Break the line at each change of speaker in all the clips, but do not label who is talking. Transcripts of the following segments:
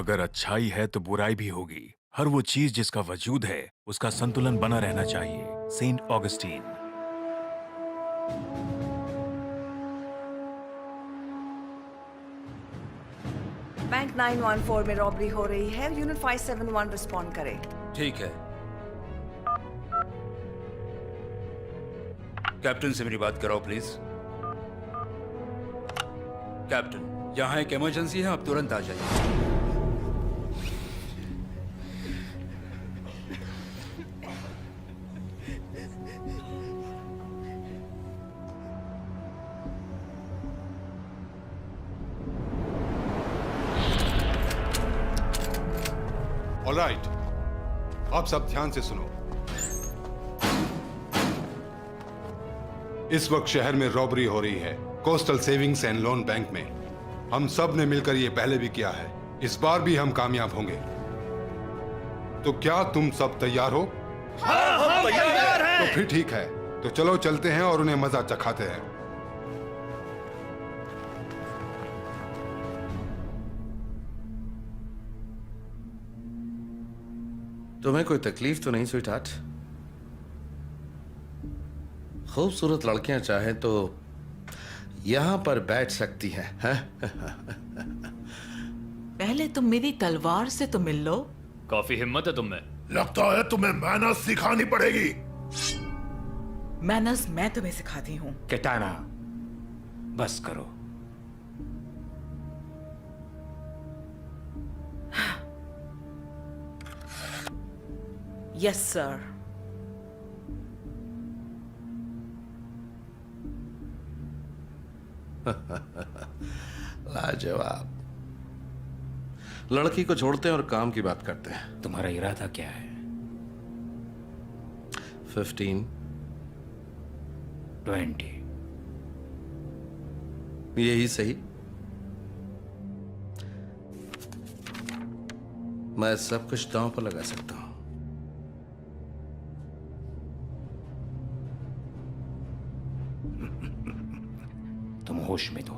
अगर अच्छाई है तो बुराई भी होगी। हर वो चीज जिसका वजूद है उसका संतुलन बना रहना चाहिए। Saint Augustine.
बैंक 914 में रॉबरी हो रही है। यूनिट 571 रिस्पॉन्ड करे।
ठीक है। कैप्टन से मेरी बात कराओ प्लीज। कैप्टन, यहाँ एक इमरजेंसी है, आप तुरंत आ जाइए।
ऑलराइट, आप सब ध्यान से सुनो। इस वक्त शहर में रॉबरी हो रही है coastal Savings and loan bank में। हम सब ने मिलकर यह पहले भी किया है, इस बार भी हम कामयाब होंगे। तो क्या तुम सब तैयार हो?
हाँ, हम तैयार हैं।
तो फिर ठीक है, तो चलो चलते हैं और उन्हें मजा चखाते हैं।
तुम्हें कोई तकलीफ तो नहीं स्वीटहार्ट? खूबसूरत लड़कियां चाहे तो यहां पर बैठ सकती हैं, हैं?
पहले तुम मेरी तलवार से तो मिल लो।
काफी हिम्मत है तुम में।
लगता है तुम्हें मैनर्स सिखानी पड़ेगी।
मैनर्स मैं तुम्हें सिखाती हूँ।
कैटाना, बस करो।
Yes sir.
लाजवाब। लड़की को छोड़ते हैं और काम की बात करते हैं।
तुम्हारा इरादा क्या है?
15,
20।
यही सही। मैं सब कुछ दांव पर लगा सकता हूं।
तुम होश में तो?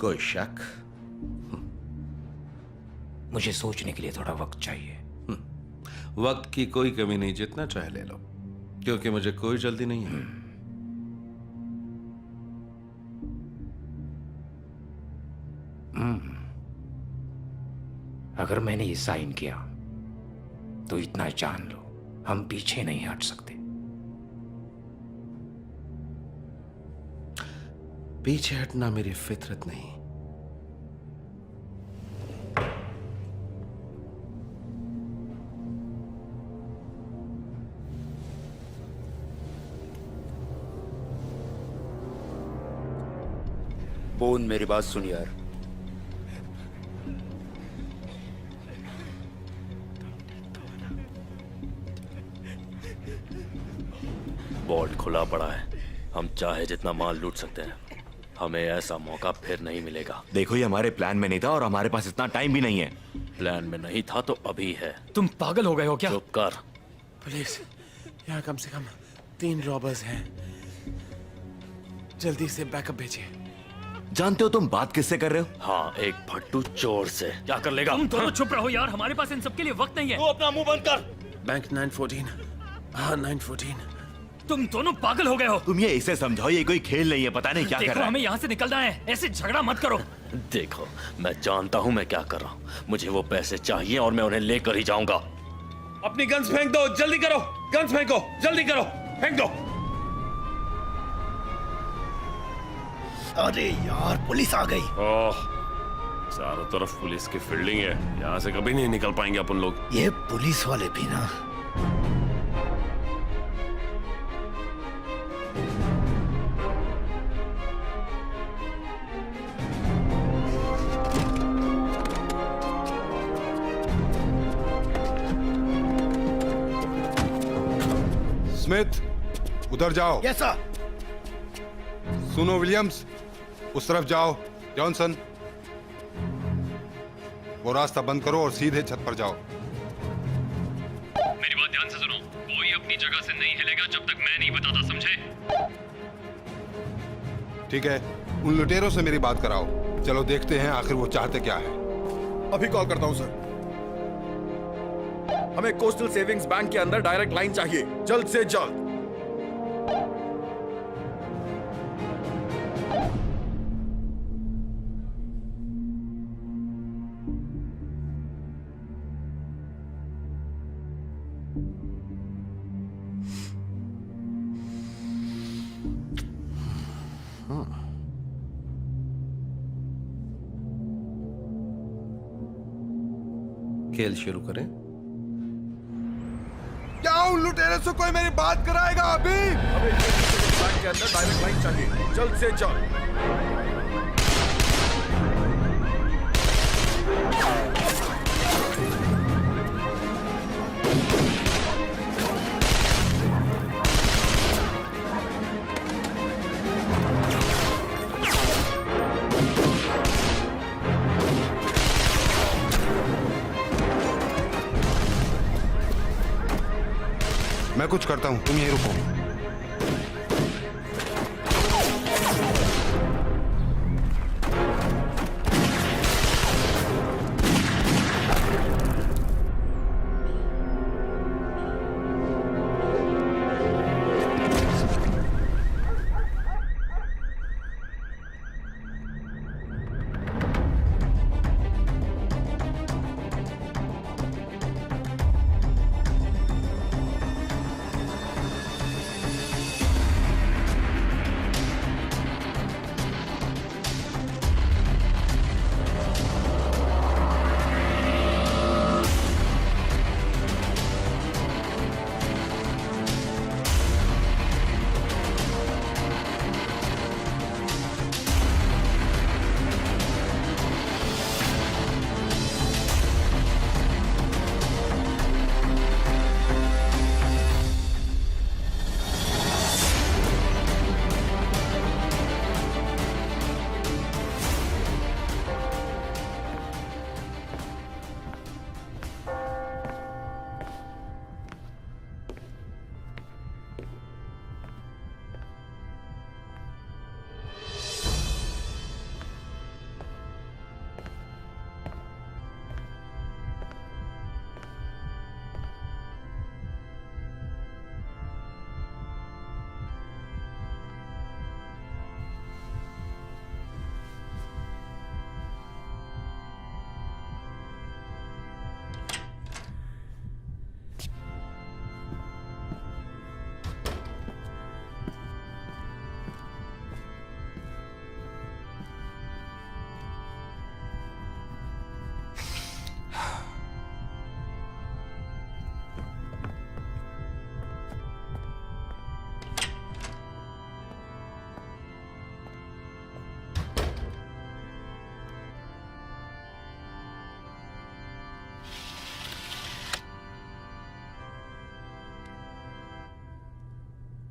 कोई शक?
मुझे सोचने के लिए थोड़ा वक्त चाहिए।
वक्त की कोई कमी नहीं, जितना चाहे ले लो, क्योंकि मुझे कोई जल्दी नहीं है।
अगर मैंने ये साइन किया तो इतना जान लो, हम पीछे नहीं हट सकते।
पीछे हटना मेरी फितरत नहीं।
बोन, मेरी बात सुन यार।
वॉल्ट खुला पड़ा है, हम चाहे जितना माल लूट सकते हैं। हमें ऐसा मौका फिर नहीं मिलेगा।
देखो, ये हमारे प्लान में नहीं था और हमारे पास इतना टाइम भी नहीं है।
प्लान में नहीं था तो अभी है।
तुम पागल हो गए हो क्या?
चुप कर।
पुलिस, यहाँ कम से कम 3 रॉबर्स हैं। जल्दी से बैकअप भेजिए।
जानते हो तुम बात किससे कर रहे हो?
हाँ, एक भट्टू चोर से। क्या कर लेगा?
तुम दोनों चुप रहो यार, हमारे पास इन सब के लिए वक्त नहीं है।
तू अपना मुंह बंद कर।
बैंक 914। हाँ, 914। तुम दोनों पागल हो गए हो।
तुम ये इसे समझाओ, ये कोई खेल नहीं है, पता नहीं क्या कर
देखो,
रहा है।
हमें यहाँ से निकलना है, ऐसे झगड़ा मत करो।
देखो, मैं जानता हूँ मैं क्या कर रहा हूँ। मुझे वो पैसे चाहिए और मैं उन्हें लेकर ही जाऊंगा।
अपनी गन्स फेंक दो, जल्दी करो। गन्स फेंको, जल्दी करो, फेंक दो।
अरे यार, पुलिस आ गई।
ओह, चारों तरफ पुलिस की फील्डिंग है, यहाँ से कभी नहीं निकल पाएंगे अपन लोग।
ये पुलिस वाले भी ना।
स्मिथ, उधर जाओ।
Yes sir.
सुनो विलियम्स, उस तरफ जाओ। जॉनसन, वो रास्ता बंद करो और सीधे छत पर जाओ।
मेरी बात ध्यान से सुनो। कोई अपनी जगह से नहीं हिलेगा जब तक मैं नहीं बताता, समझे?
ठीक है, उन लुटेरों से मेरी बात कराओ। चलो देखते हैं आखिर वो चाहते क्या है।
अभी कॉल करता हूं सर। हमें कोस्टल सेविंग्स बैंक के अंदर डायरेक्ट लाइन चाहिए, जल्द से जल्द।
खेल शुरू करें।
क्या उन लुटेरे से कोई मेरी बात कराएगा अभी? हमें बैंक के अंदर डायरेक्ट लाइन चाहिए, जल्द से जल्द।
मैं कुछ करता हूं, तुम यहीं रुको।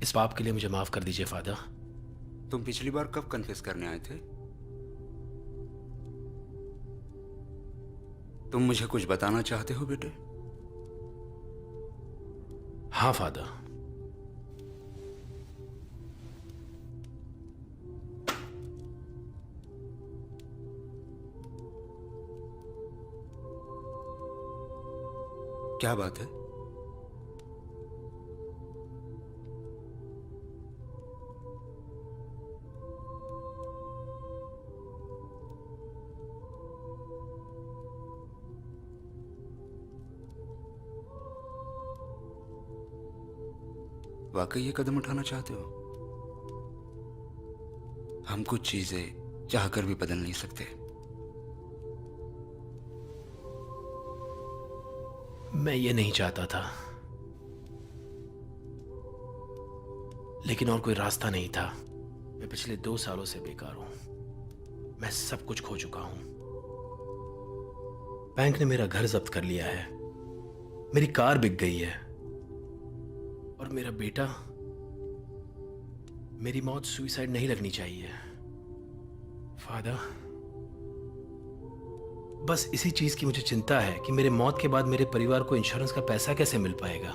इस पाप के लिए मुझे माफ कर दीजिए फादर।
तुम पिछली बार कब कन्फेस करने आए थे? तुम मुझे कुछ बताना चाहते हो बेटे?
हाँ फादर।
क्या बात है? वाकई ये कदम उठाना चाहते हो? हम कुछ चीजें चाहकर भी बदल नहीं सकते।
मैं ये नहीं चाहता था, लेकिन और कोई रास्ता नहीं था। मैं पिछले 2 सालों से बेकार हूं। मैं सब कुछ खो चुका हूं। बैंक ने मेरा घर जब्त कर लिया है, मेरी कार बिक गई है, और मेरा बेटा, मेरी मौत सुसाइड नहीं लगनी चाहिए फादर। बस इसी चीज की मुझे चिंता है कि मेरे मौत के बाद मेरे परिवार को इंश्योरेंस का पैसा कैसे मिल पाएगा।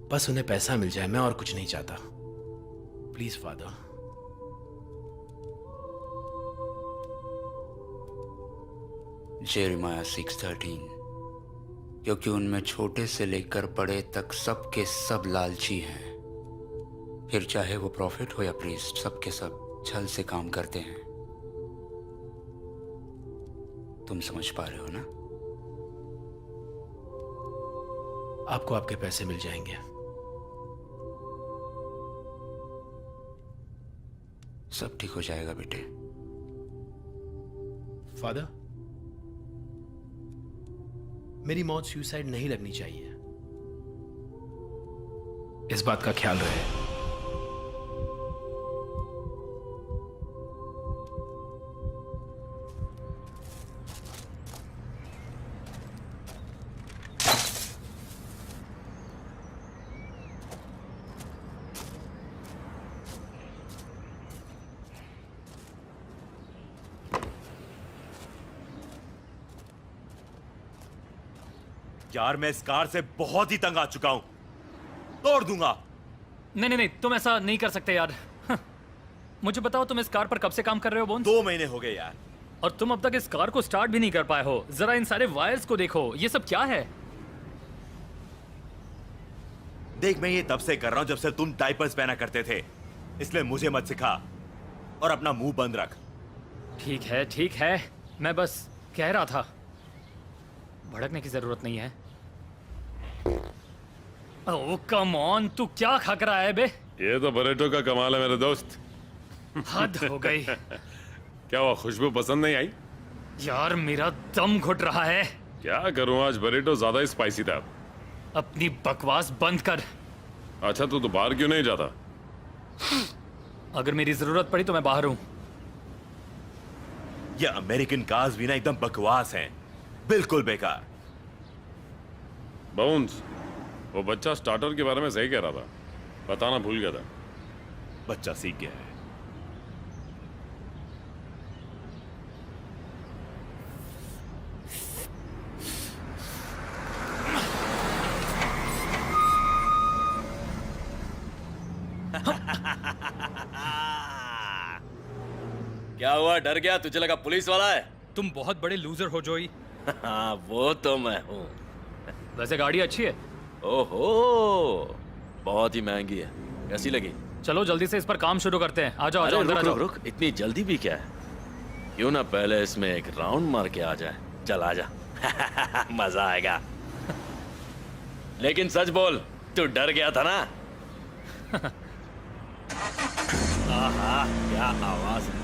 बस उन्हें पैसा मिल जाए, मैं और कुछ नहीं चाहता। Please father.
जेरेमाया 6:13, क्योंकि उनमें छोटे से लेकर बड़े तक सबके सब लालची हैं। फिर चाहे वो प्रॉफिट हो या प्रीस्ट, सबके सब छल से काम करते हैं। तुम समझ पा रहे हो ना?
आपको आपके पैसे मिल जाएंगे।
सब ठीक हो जाएगा बेटे।
फादर, मेरी मौत सुसाइड नहीं लगनी चाहिए, इस बात का ख्याल रहे।
यार मैं इस कार से बहुत ही तंग आ चुका हूं, तोड़ दूंगा।
नहीं, तुम ऐसा नहीं कर सकते यार। मुझे बताओ, तुम इस कार पर कब से काम कर रहे हो बोन्स?
2 महीने हो गए यार।
और तुम अब तक इस कार को स्टार्ट भी नहीं कर पाए हो। जरा इन सारे वायर्स को देखो, ये सब क्या है?
देख, मैं ये तब से कर रहा हूं जब से तुम डायपर्स पहना करते थे, इसलिए मुझे मत सिखा और अपना मुंह बंद रख।
ठीक है, मैं बस कह रहा था, भड़कने की जरूरत नहीं है। ओह कम ऑन, तू क्या खक रहा है बे?
ये तो बरेटो का कमाल है मेरे दोस्त।
हद हो गई।
क्या हुआ, खुशबू पसंद नहीं आई?
यार मेरा दम घुट रहा है।
क्या करूं, आज बरेटो ज्यादा ही स्पाइसी था।
अपनी बकवास बंद कर।
अच्छा तो बाहर क्यों नहीं जाता?
अगर मेरी जरूरत पड़ी तो मैं बाहर हूं।
ये अमेरिकन कार्स भी ना एकदम बकवास हैं, बिल्कुल बेकार।
बाउंस, वो बच्चा स्टार्टर के बारे में सही कह रहा था, बताना भूल गया था।
बच्चा सीख गया है।
क्या हुआ, डर गया? तुझे लगा पुलिस वाला है?
तुम बहुत बड़े लूजर हो जोई।
हाँ वो तो मैं हूँ।
वैसे गाड़ी अच्छी है।
ओहो, बहुत ही महंगी है। कैसी लगी?
चलो जल्दी से इस पर काम शुरू करते हैं। आ जाओ,
अरे
अंदर आ जाओ।
रुक, इतनी जल्दी भी क्या है? क्यों ना पहले इसमें एक राउंड मार के आ जाए। चल आ जा। मजा आएगा। लेकिन सच बोल, तू डर गया था ना? आहा, क्या आवाज है।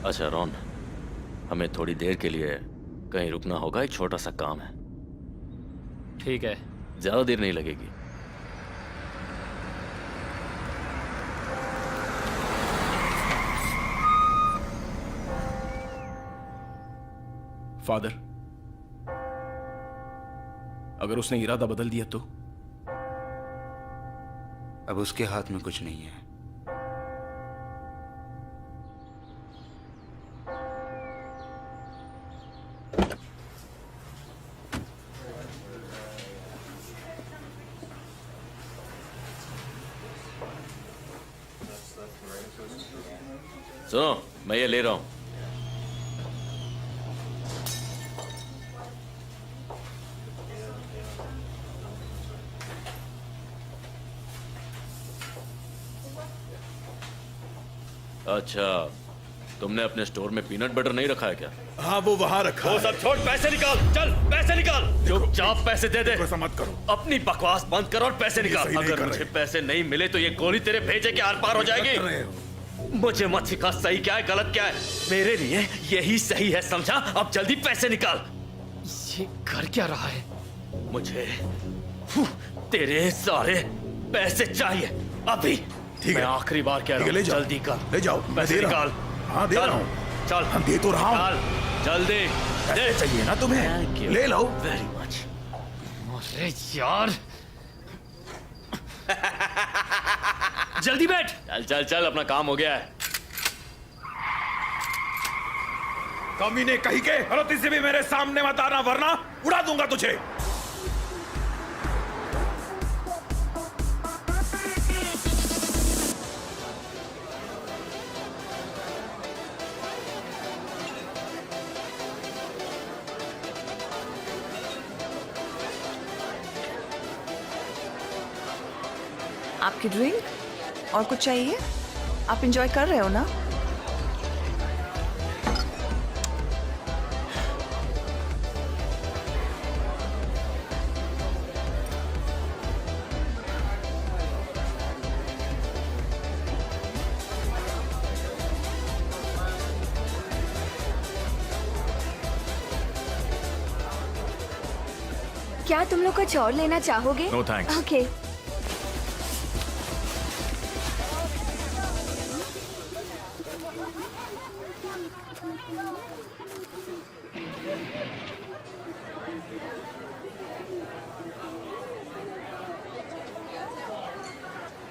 अच्छा रॉन, हमें थोड़ी देर के लिए कहीं रुकना होगा, एक छोटा सा काम है।
ठीक है,
ज्यादा देर नहीं लगेगी।
फादर, अगर उसने इरादा बदल दिया तो?
अब उसके हाथ में कुछ नहीं है।
सुनो, मैं ये ले रहा हूं। अच्छा, तुमने अपने स्टोर में पीनट बटर नहीं रखा है क्या?
हाँ वो वहां रखा
वो
है।
सब छोड़, पैसे निकाल। चल पैसे निकाल। चुपचाप पैसे दे दे।
ऐसा मत करो।
अपनी बकवास बंद कर और पैसे निकाल। अगर मुझे पैसे नहीं मिले तो ये गोली तेरे भेजे के आर पार हो जाएगी। मुझे मत सिखा सही क्या है गलत क्या है। मेरे लिए यही सही है, समझा? अब जल्दी पैसे निकाल।
ये कर क्या रहा है?
मुझे तेरे सारे पैसे चाहिए अभी।
ठीक
मैं
है,
आखिरी बार कह रहा हूँ, जल्दी कर।
ले जाओ,
पैसे निकाल।
हाँ दे रहा हूँ।
चल,
हम दे तो रहा हूँ।
जल्दी दे।
चाहिए ना तुम्हें, ले लो।
Very much.
अरे यार, जल्दी बैठ।
चल चल चल, अपना काम हो गया है।
कमीने कहीं के गलती से भी मेरे सामने मत आना, वरना उड़ा दूंगा तुझे।
आपकी ड्रिंक और कुछ चाहिए? आप एंजॉय कर रहे हो ना?
क्या तुम लोग कुछ और लेना चाहोगे?
No thanks.
ओके।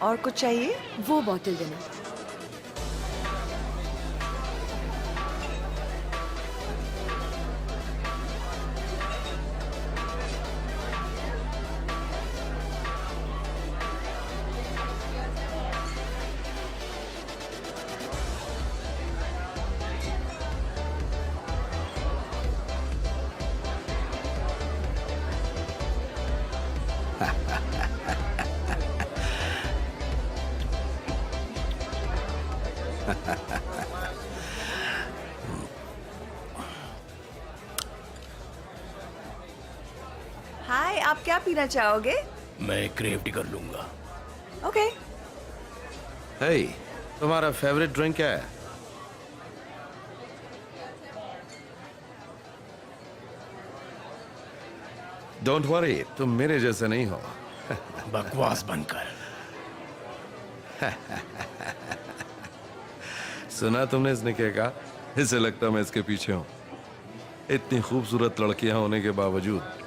और कुछ चाहिए?
वो बोतल देना।
हाय, आप क्या पीना चाहोगे?
मैं क्रेव टी कर लूंगा।
ओके।
हे, तुम्हारा फेवरेट ड्रिंक क्या है? डोंट वरी, तुम मेरे जैसे नहीं हो।
बकवास बनकर।
सुना तुमने इसने क्या कहा? इसे लगता मैं इसके पीछे हूं। इतनी खूबसूरत लड़कियां होने के बावजूद।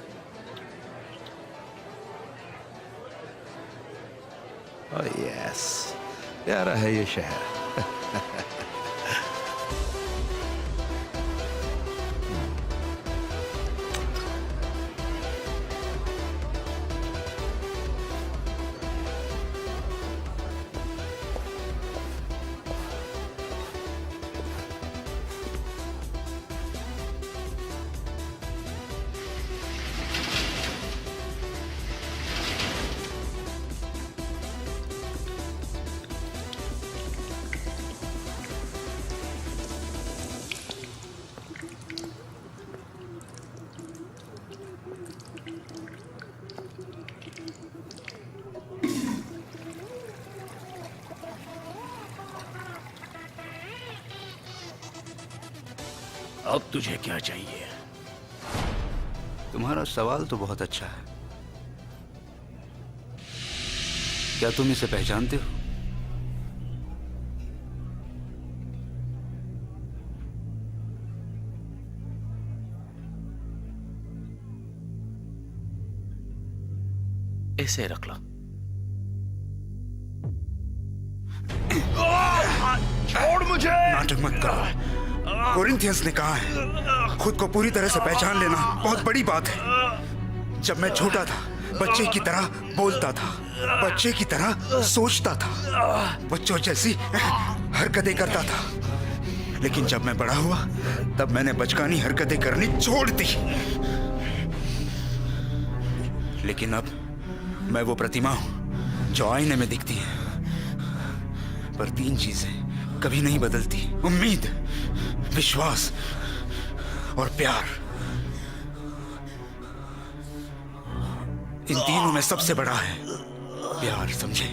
ओह यस, प्यारा है ये शहर।
अब तुझे क्या चाहिए?
तुम्हारा सवाल तो बहुत अच्छा है। क्या तुम इसे पहचानते हो?
इसे रख लो।
छोड़ मुझे! नाटक मत करो। कोरिंथियंस ने कहा है, खुद को पूरी तरह से पहचान लेना बहुत बड़ी बात है। जब मैं छोटा था, बच्चे की तरह बोलता था, बच्चे की तरह सोचता था, बच्चों जैसी हरकतें करता था। लेकिन जब मैं बड़ा हुआ, तब मैंने बचकानी हरकतें करनी छोड़ दी। लेकिन अब मैं वो प्रतिमा हूं जो आईने में दिखती है। पर तीन चीजें कभी नहीं बदलती: उम्मीद, विश्वास और प्यार। इन तीनों में सबसे बड़ा है प्यार, समझे?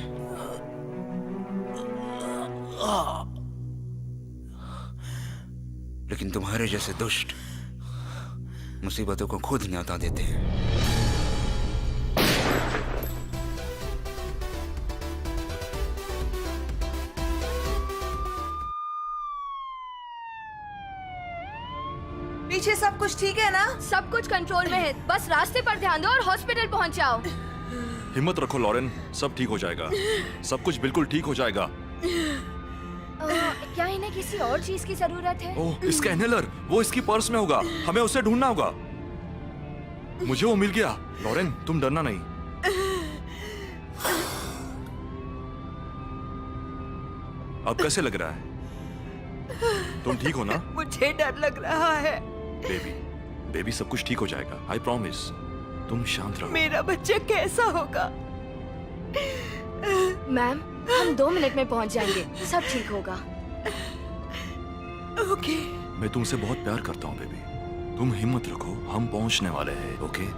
लेकिन तुम्हारे जैसे दुष्ट मुसीबतों को खुद न्योता देते हैं।
पीछे सब कुछ ठीक है ना?
सब कुछ कंट्रोल में है। बस रास्ते पर ध्यान दो और हॉस्पिटल पहुंच जाओ।
हिम्मत रखो लॉरेन, सब ठीक हो जाएगा। सब कुछ बिल्कुल ठीक हो जाएगा।
क्या इन्हें किसी और चीज की जरूरत है?
ओह, इसका इनहेलर, वो इसकी पर्स में होगा। हमें उसे ढूंढना होगा। मुझे वो मिल गया। लॉरेन, तुम डरना नहीं। अब कैसे लग रहा है? तुम ठीक हो ना?
मुझे डर लग रहा है।
बेबी सब कुछ ठीक हो जाएगा। I promise. तुम शांत रहो।
मेरा बच्चा कैसा होगा?
मैम, हम 2 मिनट में पहुंच जाएंगे, सब ठीक होगा।
ओके।
मैं तुमसे बहुत प्यार करता हूँ बेबी। तुम हिम्मत रखो, हम पहुंचने वाले हैं। ओके?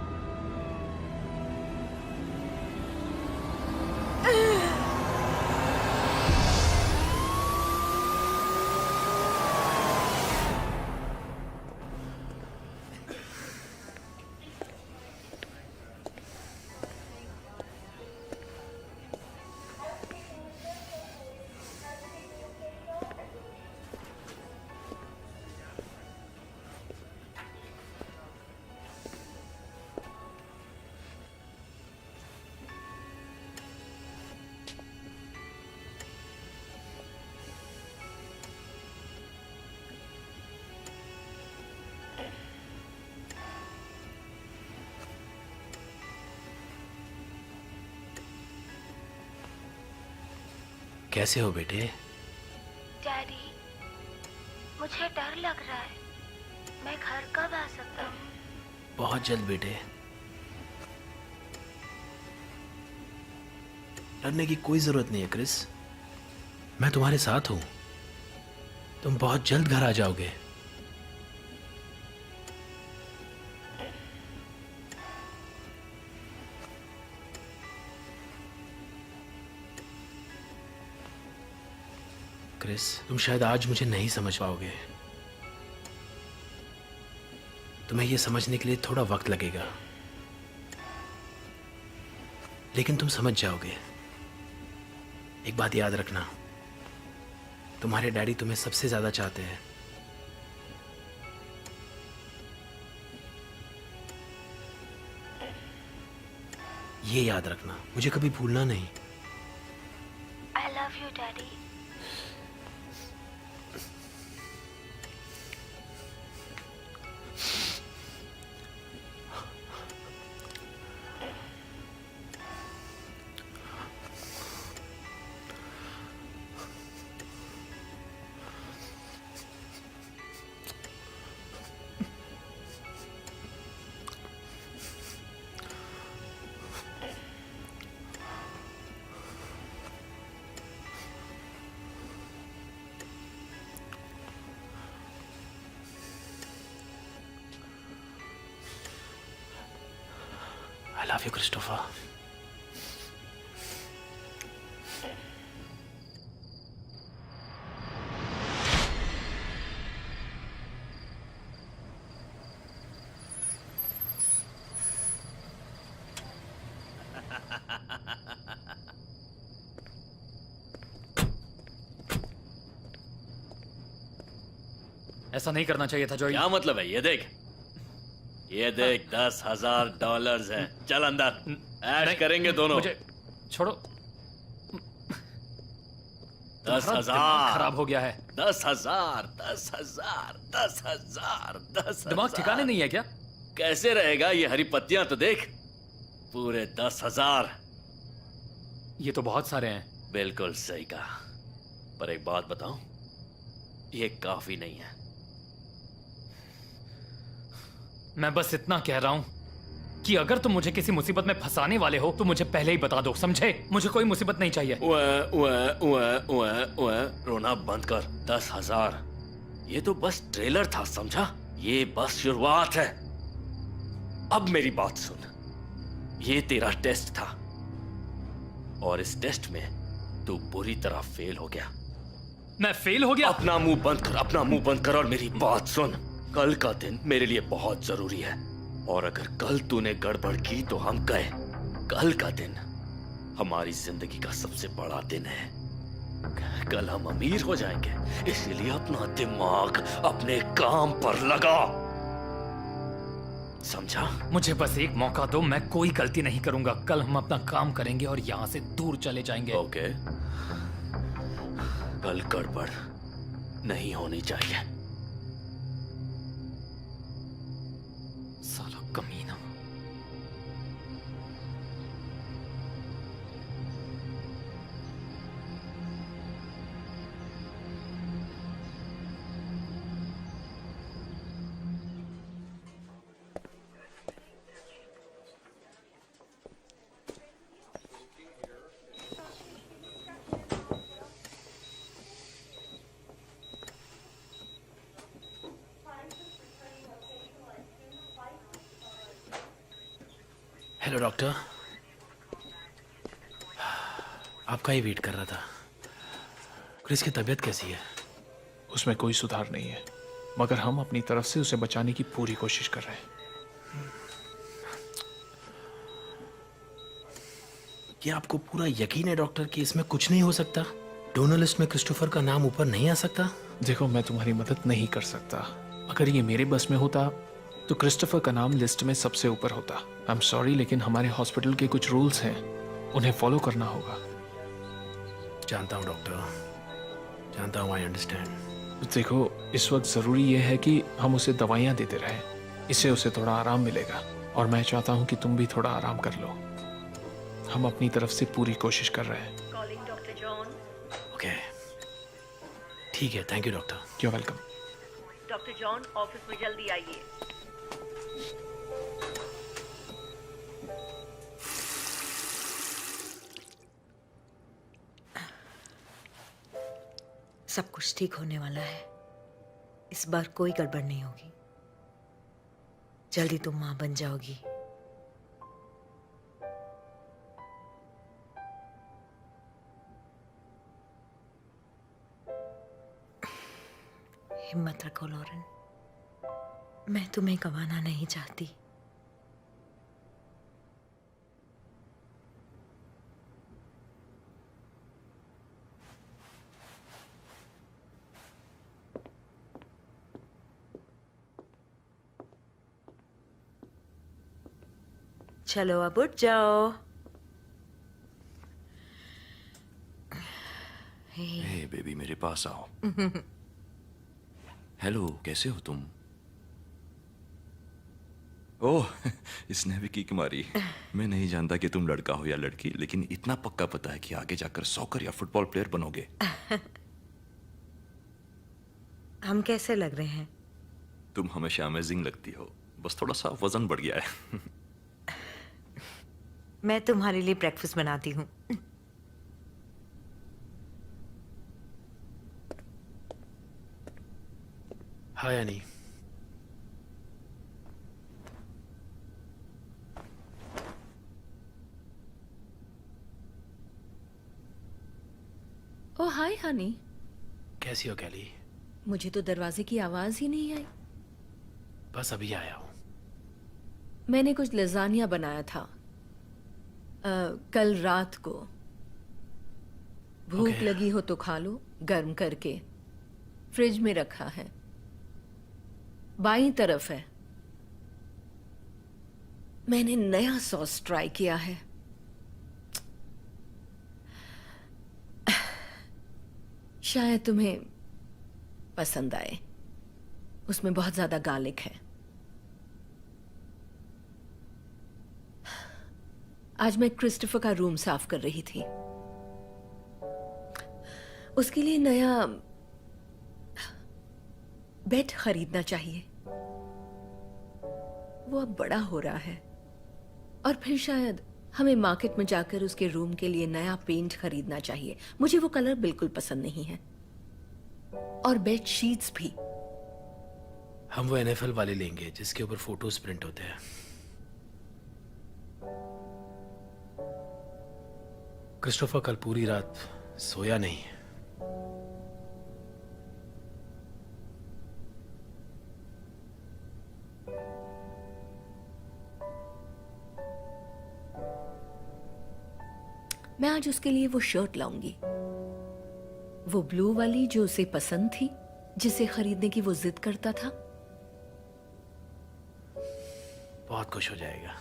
कैसे हो बेटे?
डैडी, मुझे डर लग रहा है। मैं घर कब आ सकता हूँ?
बहुत जल्द बेटे। डरने की कोई जरूरत नहीं है क्रिस, मैं तुम्हारे साथ हूं। तुम बहुत जल्द घर आ जाओगे। क्रिस, तुम शायद आज मुझे नहीं समझ पाओगे। तुम्हें यह समझने के लिए थोड़ा वक्त लगेगा, लेकिन तुम समझ जाओगे। एक बात याद रखना, तुम्हारे डैडी तुम्हें सबसे ज्यादा चाहते हैं। ये याद रखना, मुझे कभी भूलना नहीं।
I love you, daddy.
I love you, Christopher.
ऐसा नहीं करना चाहिए था जॉय।
क्या मतलब है? ये देख, ये देख, $10,000 है। चल अंदर, ऐश करेंगे दोनों।
मुझे छोड़ो।
10,000
खराब हो गया है।
10,000 10,000 10,000 10,000।
दिमाग ठिकाने नहीं है क्या?
कैसे रहेगा? ये हरी पत्तियां तो देख, पूरे 10,000।
ये तो बहुत सारे हैं।
बिल्कुल सही कहा, पर एक बात बताऊं, ये काफी नहीं है।
मैं बस इतना कह रहा हूं कि अगर तुम मुझे किसी मुसीबत में फंसाने वाले हो तो मुझे पहले ही बता दो, समझे? मुझे कोई मुसीबत नहीं चाहिए।
रोना बंद कर। 10,000 ये तो बस ट्रेलर था, समझा? ये बस शुरुआत है। अब मेरी बात सुन, ये तेरा टेस्ट था और इस टेस्ट में तू बुरी तरह फेल हो गया।
मैं फेल हो गया?
अपना मुंह बंद कर, अपना मुंह बंद कर और मेरी बात सुन। कल का दिन मेरे लिए बहुत जरूरी है और अगर कल तूने गड़बड़ की तो हम गए। कल का दिन हमारी जिंदगी का सबसे बड़ा दिन है। कल हम अमीर हो जाएंगे, इसीलिए अपना दिमाग अपने काम पर लगा, समझा?
मुझे बस एक मौका दो, मैं कोई गलती नहीं करूंगा। कल हम अपना काम करेंगे और यहाँ से दूर चले जाएंगे।
ओके, कल गड़बड़ नहीं होनी चाहिए।
साला कमीना।
हेलो डॉक्टर, आपका ही वेट कर रहा था। क्रिस की तबीयत कैसी है?
उसमें कोई सुधार नहीं है, मगर हम अपनी तरफ से उसे बचाने की पूरी कोशिश कर रहे हैं।
क्या आपको पूरा यकीन है डॉक्टर कि इसमें कुछ नहीं हो सकता? डोनर लिस्ट में क्रिस्टोफर का नाम ऊपर नहीं आ सकता?
देखो, मैं तुम्हारी मदद नहीं कर सकता। अगर ये मेरे बस में होता तो क्रिस्टोफर का नाम लिस्ट में सबसे ऊपर होता। आई एम सॉरी, लेकिन हमारे हॉस्पिटल के कुछ रूल्स हैं, उन्हें फॉलो करना होगा।
जानता हूँ डॉक्टर, जानता हूँ, आई अंडरस्टैंड।
देखो, इस वक्त ज़रूरी यह है कि हम उसे दवाइयाँ देते रहें, इससे उसे थोड़ा आराम मिलेगा, और मैं चाहता हूँ कि तुम भी थोड़ा आराम कर लो। हम अपनी तरफ से पूरी कोशिश कर रहे हैं।
ओके, ठीक है, thank you doctor.
You are welcome.
Doctor John, office में जल्दी आइए।
सब कुछ ठीक होने वाला है। इस बार कोई गड़बड़ नहीं होगी। जल्दी तुम मां बन जाओगी। हिम्मत रखो लॉरेन, मैं तुम्हें गंवाना नहीं चाहती। चलो अब उठ जाओ।
हे बेबी, मेरे पास आओ। हेलो, कैसे हो तुम? ओह, इसने भी किक मारी। मैं नहीं जानता कि तुम लड़का हो या लड़की, लेकिन इतना पक्का पता है कि आगे जाकर सॉकर या फुटबॉल प्लेयर बनोगे।
हम कैसे लग रहे हैं?
तुम हमेशा अमेजिंग लगती हो, बस थोड़ा सा वजन बढ़ गया है।
मैं तुम्हारे लिए ब्रेकफास्ट बनाती हूँ।
हाय अनी।
ओ हाय हनी,
कैसी हो कैली?
मुझे तो दरवाजे की आवाज ही नहीं आई।
बस अभी आया हूँ।
मैंने कुछ लजानिया बनाया था कल रात को। भूख लगी हो तो खा लो, गर्म करके। फ्रिज में रखा है, बाईं तरफ है। मैंने नया सॉस ट्राई किया है। शायद तुम्हें पसंद आए। उसमें बहुत ज्यादा गार्लिक है। आज मैं क्रिस्टोफर का रूम साफ कर रही थी। उसके लिए नया बेड खरीदना चाहिए। वो अब बड़ा हो रहा है, और फिर शायद हमें मार्केट में जाकर उसके रूम के लिए नया पेंट खरीदना चाहिए। मुझे वो कलर बिल्कुल पसंद नहीं है, और बेड शीट्स भी।
हम वो NFL वाले लेंगे जिसके ऊपर फोटोज प्रिंट होते हैं। क्रिस्टोफर कल पूरी रात सोया नहीं।
मैं आज उसके लिए वो शर्ट लाऊंगी, वो ब्लू वाली जो उसे पसंद थी, जिसे खरीदने की वो जिद करता था।
बहुत खुश हो जाएगा।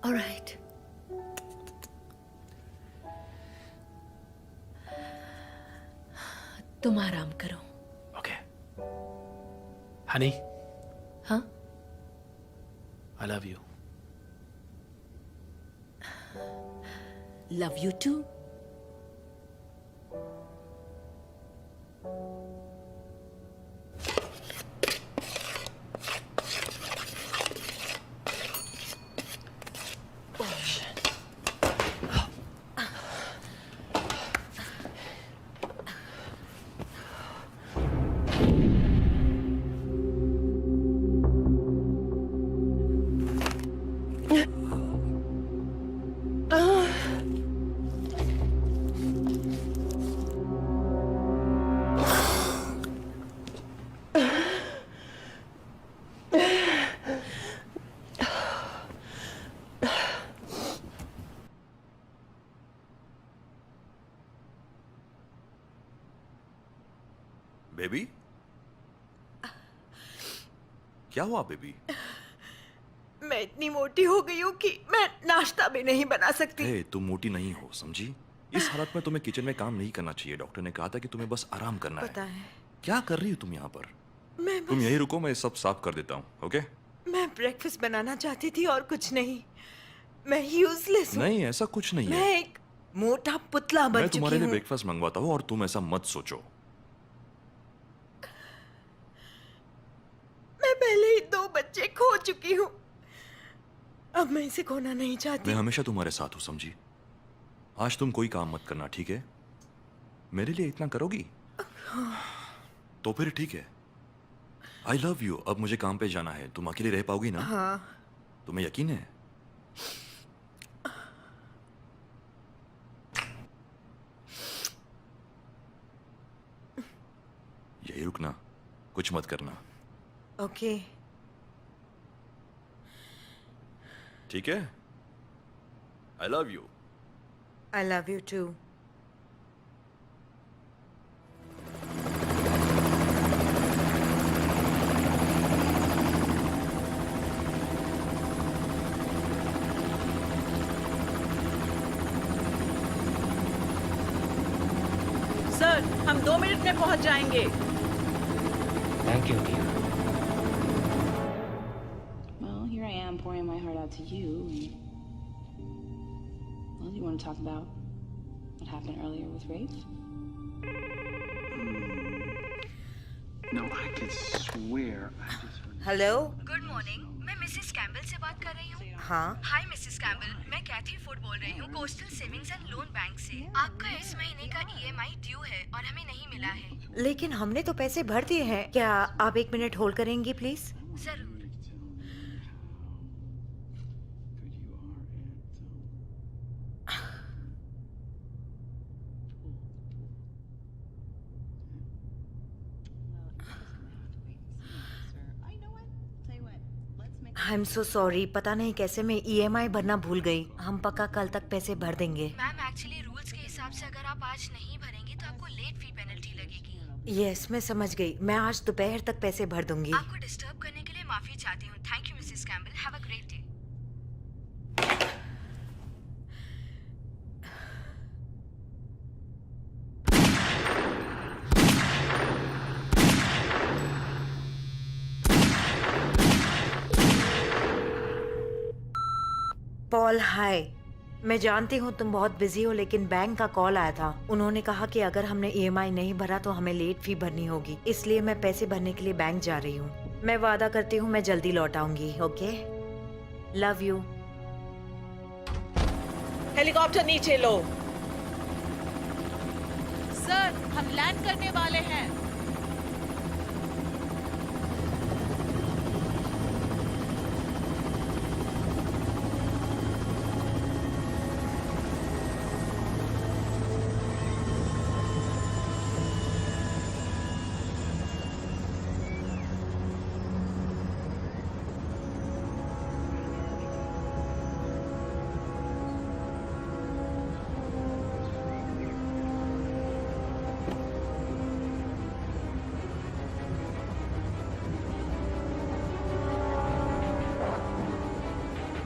All right. तुम आराम करो।
ओके। हनी।
हाँ?
I love you.
Love you too.
Baby, क्या हुआ बेबी?
मैं इतनी मोटी हो गई हूँ कि मैं नाश्ता भी नहीं बना सकती।
हे, तुम मोटी नहीं हो, समझी? इस हालत में तुम्हें किचन में काम नहीं करना चाहिए। डॉक्टर ने कहा था कि तुम्हें बस आराम करना
पता
है।
है।
क्या कर रही हो तुम यहाँ पर? तुम
बस-
यही रुको, मैं सब साफ कर देता हूँ। ओके?
मैं ब्रेकफास्ट बनाना चाहती थी और कुछ नहीं। मैं यूजलेस हूँ।
नहीं, ऐसा कुछ नहीं
मैं
है।
एक मोटा पुतला बन
मैं
चुकी
तुम्हारे लिए
हूँ।
ब्रेकफास्ट मंगवाता हूँ और तुम ऐसा मत सोचो।
मैं पहले ही 2 बच्चे खो चुकी हूँ। अब मैं इसे खोना नहीं चाहती।
मैं हमेशा तुम्हारे साथ हूँ, समझी? आज तुम कोई काम मत करना, ठीक है? मेरे लिए इतना करोगी? तो फिर ठीक है। I love you. अब मुझे काम पे जाना है। तुम अकेली रह पाओगी ना?
हाँ।
तुम्हें यकीन है? यही रुकना, कुछ मत करना,
ओके।
ठीक है? I love you.
I love you too.
Sir, हम 2 मिनट में पहुंच जाएंगे।
Thank you dear.
Well, here I am pouring my heart out to you. Well, you want to talk about what happened earlier with Rafe?
No, I could swear I just...
hello.
Good morning, मैं Mrs Campbell से बात कर रही हूँ।
हाँ।
हाय Mrs Campbell, मैं कैथी food बोल रही हूँ, coastal Savings and loan bank से। आपका इस महीने का EMI ड्यू है और हमें नहीं मिला है।
लेकिन हमने तो पैसे भर दिए हैं। क्या आप 1 मिनट होल्ड करेंगी प्लीज?
जरूर।
I am so sorry. पता नहीं कैसे मैं EMI भरना भूल गई। हम पक्का कल तक पैसे भर देंगे।
मैम, एक्चुअली रूल्स के हिसाब से अगर आप आज नहीं भरेंगी तो आपको लेट फी पेनल्टी लगेगी।
यस, मैं समझ गई। मैं आज दोपहर तक पैसे भर दूंगी।
आपको डिस्टर्ब करने के लिए माफी चाहती हूँ। Thank you Mrs Campbell, have a great day.
Paul, hi. मैं जानती हूँ तुम बहुत बिजी हो, लेकिन बैंक का कॉल आया था। उन्होंने कहा कि अगर हमने EMI नहीं भरा तो हमें लेट फी भरनी होगी। इसलिए मैं पैसे भरने के लिए बैंक जा रही हूँ। मैं वादा करती हूँ मैं जल्दी लौट आऊंगी। ओके? Love you.
हेलीकॉप्टर नीचे लो।
सर, हम लैंड करने वाले हैं।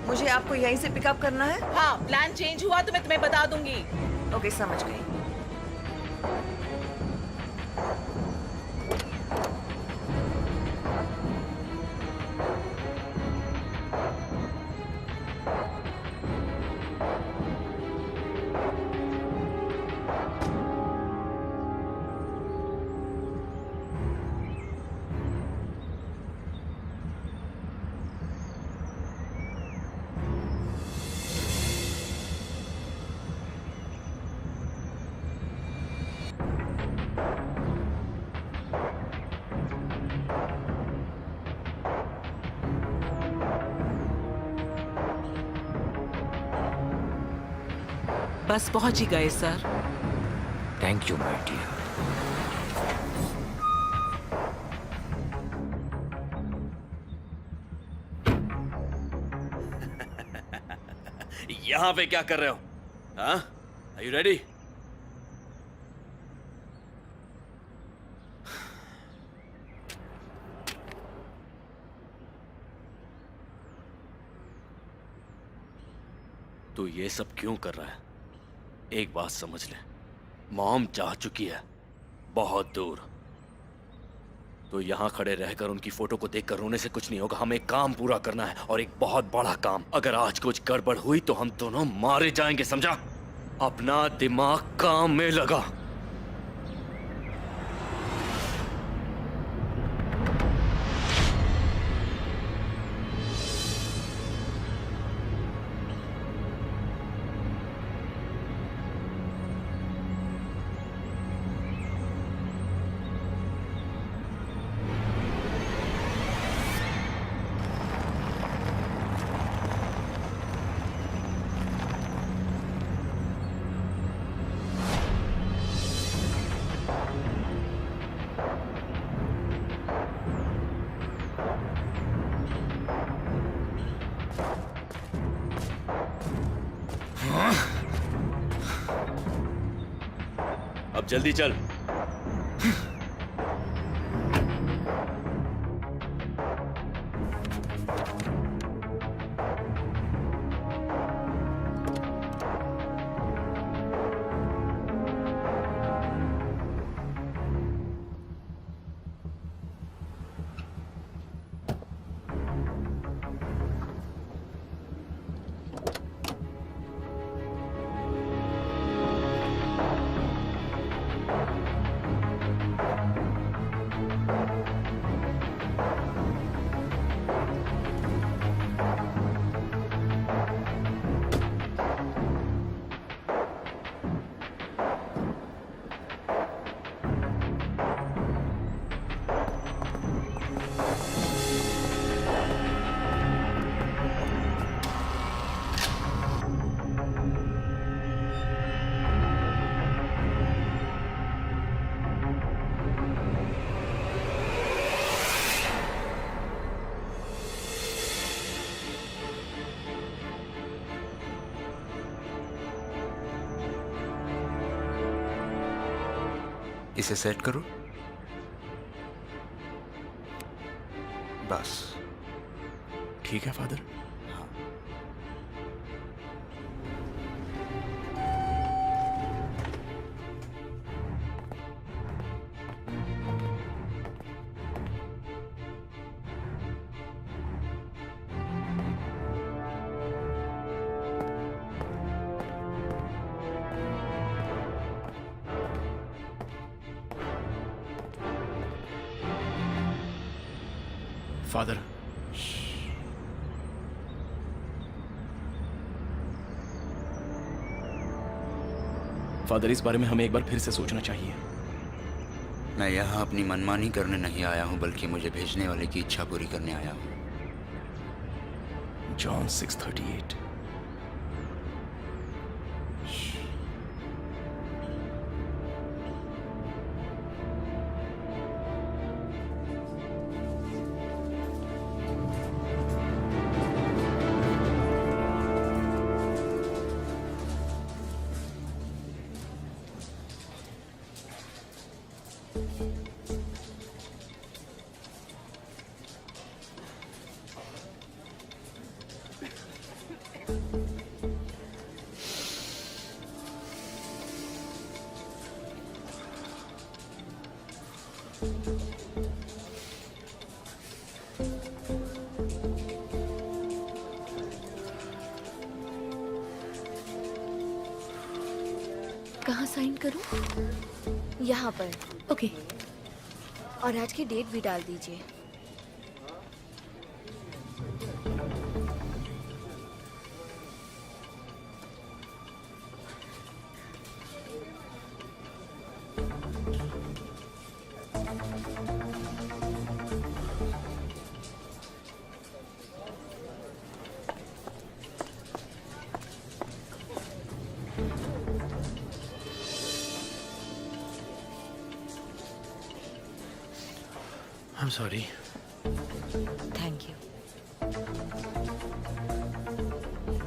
मुझे आपको यहीं से पिकअप करना है? हाँ, प्लान चेंज हुआ तो मैं तुम्हें बता दूंगी। ओके, समझ गई।
बस पहुंच ही गए sir.
Thank you my dear.
यहाँ पे क्या कर रहे हो? हाँ? Are you ready? तू ये सब क्यों कर रहा है? एक बात समझ ले, मॉम जा चुकी है बहुत दूर। तो यहाँ खड़े रहकर उनकी फोटो को देखकर रोने से कुछ नहीं होगा। हमें काम पूरा करना है, और एक बहुत बड़ा काम। अगर आज कुछ गड़बड़ हुई तो हम दोनों मारे जाएंगे, समझा? अपना दिमाग काम में लगा। अब जल्दी चल।
इसे सेट करो, बस।
ठीक है फादर। फादर, फादर, इस बारे में हमें एक बार फिर से सोचना चाहिए।
मैं यहाँ अपनी मनमानी करने नहीं आया हूँ, बल्कि मुझे भेजने वाले की इच्छा पूरी करने आया हूँ।
जॉन 6:38।
कहाँ साइन करूं? यहाँ पर। ओके। और आज की डेट भी डाल दीजिए।
I'm sorry.
Thank you.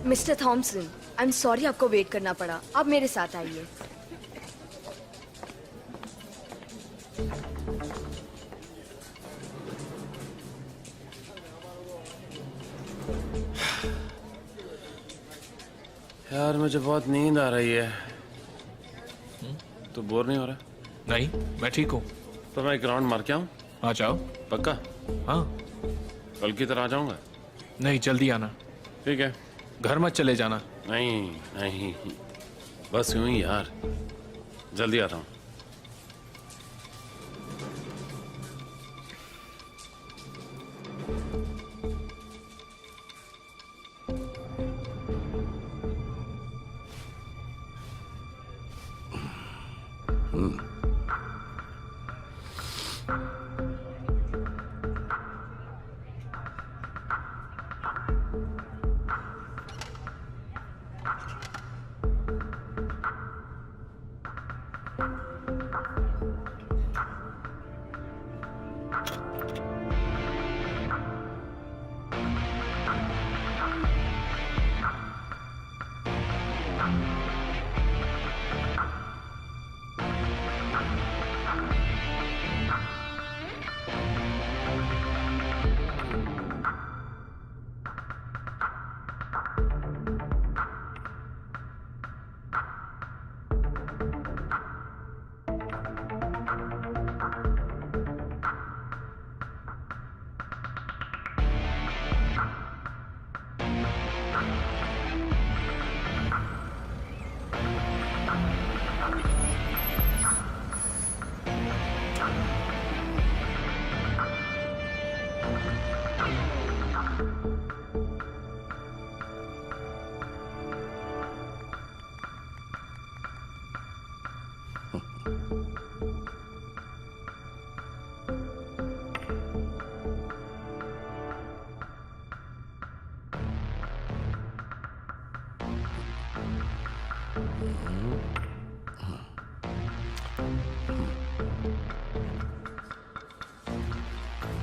Mister Thomson, I am sorry आपको वेट करना पड़ा। आप मेरे साथ आइए।
यार मुझे बहुत नींद आ रही है। तो बोर नहीं हो रहा?
नहीं, मैं ठीक हूँ।
तो मैं एक राउंड मार के आऊँ?
आ जाओ।
पक्का?
हाँ।
कल की तरह आ जाऊंगा?
नहीं, जल्दी आना।
ठीक है।
घर मत चले जाना।
नहीं नहीं, बस यूं ही यार, जल्दी आता हूँ।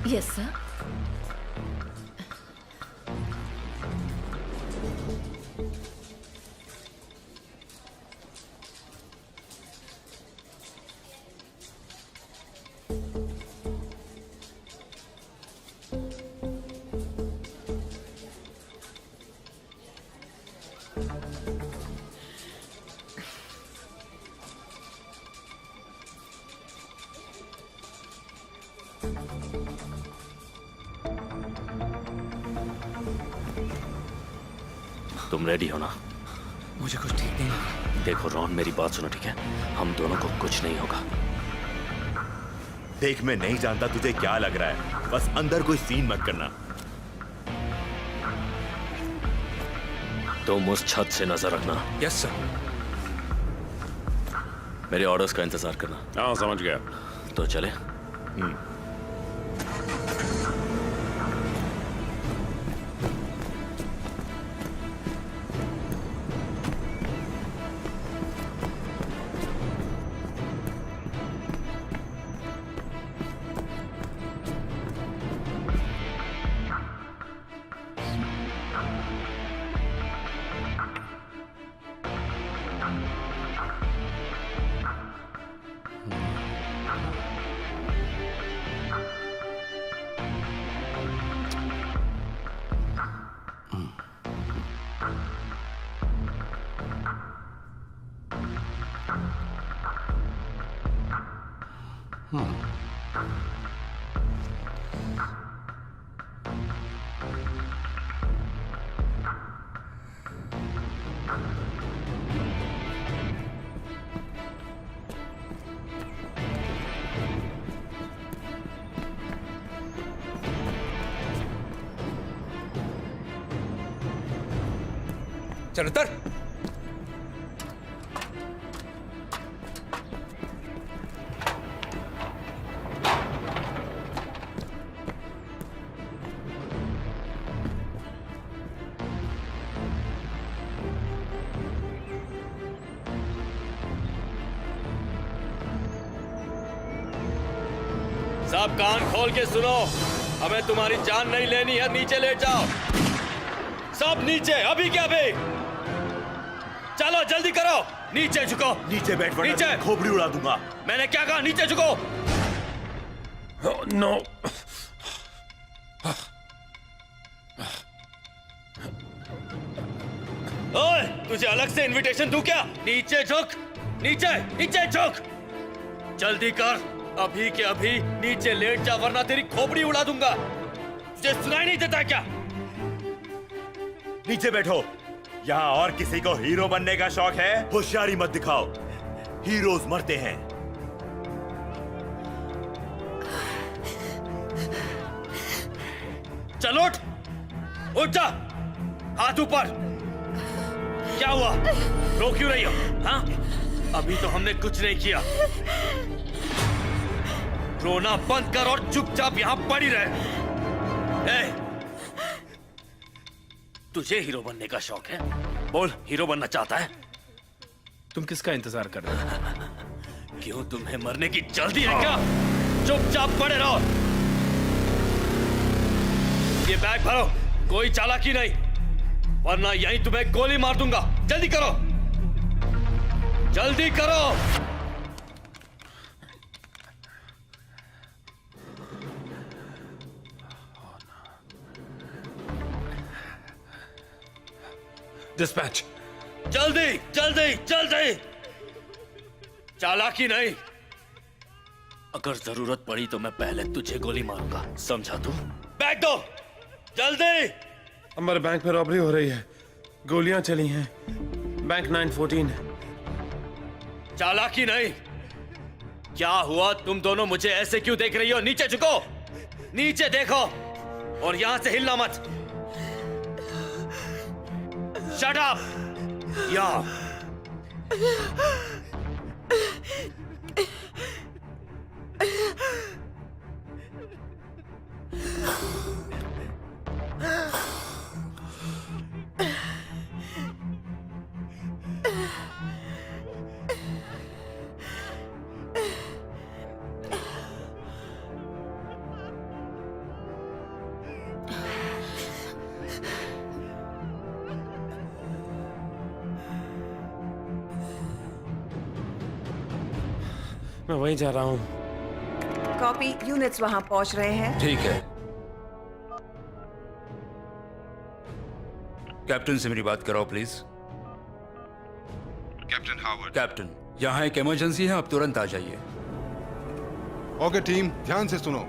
Yes sir.
तुम रेडी हो ना?
मुझे कुछ ठीक नहीं लगा।
देखो रॉन, मेरी बात सुनो ठीक है? हम दोनों को कुछ नहीं होगा।
देख, मैं नहीं जानता तुझे क्या लग रहा है, बस अंदर कोई सीन मत करना।
तुम उस छत से नजर रखना।
Yes sir.
मेरे ऑर्डर्स का इंतजार करना।
हाँ, समझ गया।
तो चले।
चल उतर।
सब कान खोल के सुनो, हमें तुम्हारी जान नहीं लेनी है। नीचे लेट जाओ, सब नीचे, अभी क्या अभी। चलो जल्दी करो, नीचे झुको।
नीचे बैठ, वरना
नीचे।
खोपड़ी उड़ा दूंगा।
मैंने क्या कहा, नीचे झुको।
नो।
ओए, तुझे अलग से इनविटेशन दूं क्या? नीचे झुक, नीचे नीचे झुक, जल्दी कर, अभी के अभी नीचे लेट जा वरना तेरी खोपड़ी उड़ा दूंगा। तुझे सुनाई नहीं देता क्या?
नीचे बैठो। यहाँ और किसी को हीरो बनने का शौक है? होशियारी मत दिखाओ, हीरोज मरते हैं।
चल उठ, उठ जा, हाथ ऊपर। क्या हुआ? रो क्यों रही हो? हाँ, अभी तो हमने कुछ नहीं किया। रोना बंद कर और चुपचाप यहां पड़ी रहे। ए, तुझे हीरो बनने का शौक है? बोल, हीरो बनना चाहता है?
तुम किसका इंतजार कर रहे हो?
क्यों, तुम्हें मरने की जल्दी है क्या? चुपचाप पड़े रहो। ये बैग भरो, कोई चालाकी नहीं, वरना यहीं तुम्हें गोली मार दूंगा। जल्दी करो, जल्दी करो।
डिस्पैच।
जल्दी जल्दी जल्दी, चालाकी नहीं। अगर जरूरत पड़ी तो मैं पहले तुझे गोली मारूंगा, समझा तू? बैग दो, जल्दी।
हमारे बैंक में रॉबरी हो रही है, गोलियां चली हैं। बैंक 914।
चालाकी नहीं। क्या हुआ? तुम दोनों मुझे ऐसे क्यों देख रही हो? नीचे झुको, नीचे देखो और यहां से हिलना मत। Shut up. या
मैं वहीं जा रहा हूँ।
कॉपी यूनिट्स वहां पहुंच रहे हैं।
ठीक है। कैप्टन से मेरी बात कराओ प्लीज।
Captain Howard.
कैप्टन, यहाँ एक इमरजेंसी है, आप तुरंत आ जाइए।
ओके टीम, ध्यान से सुनो,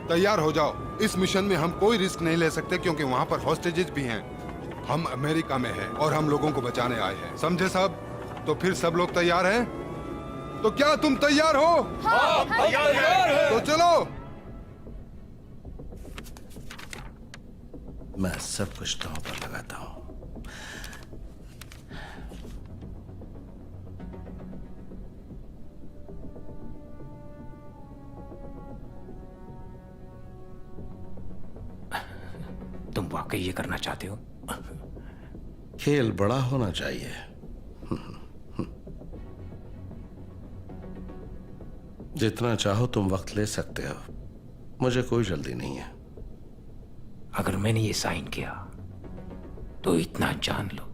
तैयार हो जाओ। इस मिशन में हम कोई रिस्क नहीं ले सकते क्योंकि वहाँ पर हॉस्टेजेस भी हैं। हम अमेरिका में हैं और हम लोगों को बचाने आए हैं, समझे सब? तो फिर सब लोग तैयार हैं? तो क्या तुम तैयार हो?
हाँ, तैयार हैं।
तो चलो।
मैं सब कुछ दांव पर लगाता हूँ।
तुम वाकई ये करना चाहते हो?
खेल बड़ा होना चाहिए। जितना चाहो तुम वक्त ले सकते हो, मुझे कोई जल्दी नहीं है।
अगर मैंने ये साइन किया तो इतना जान लो,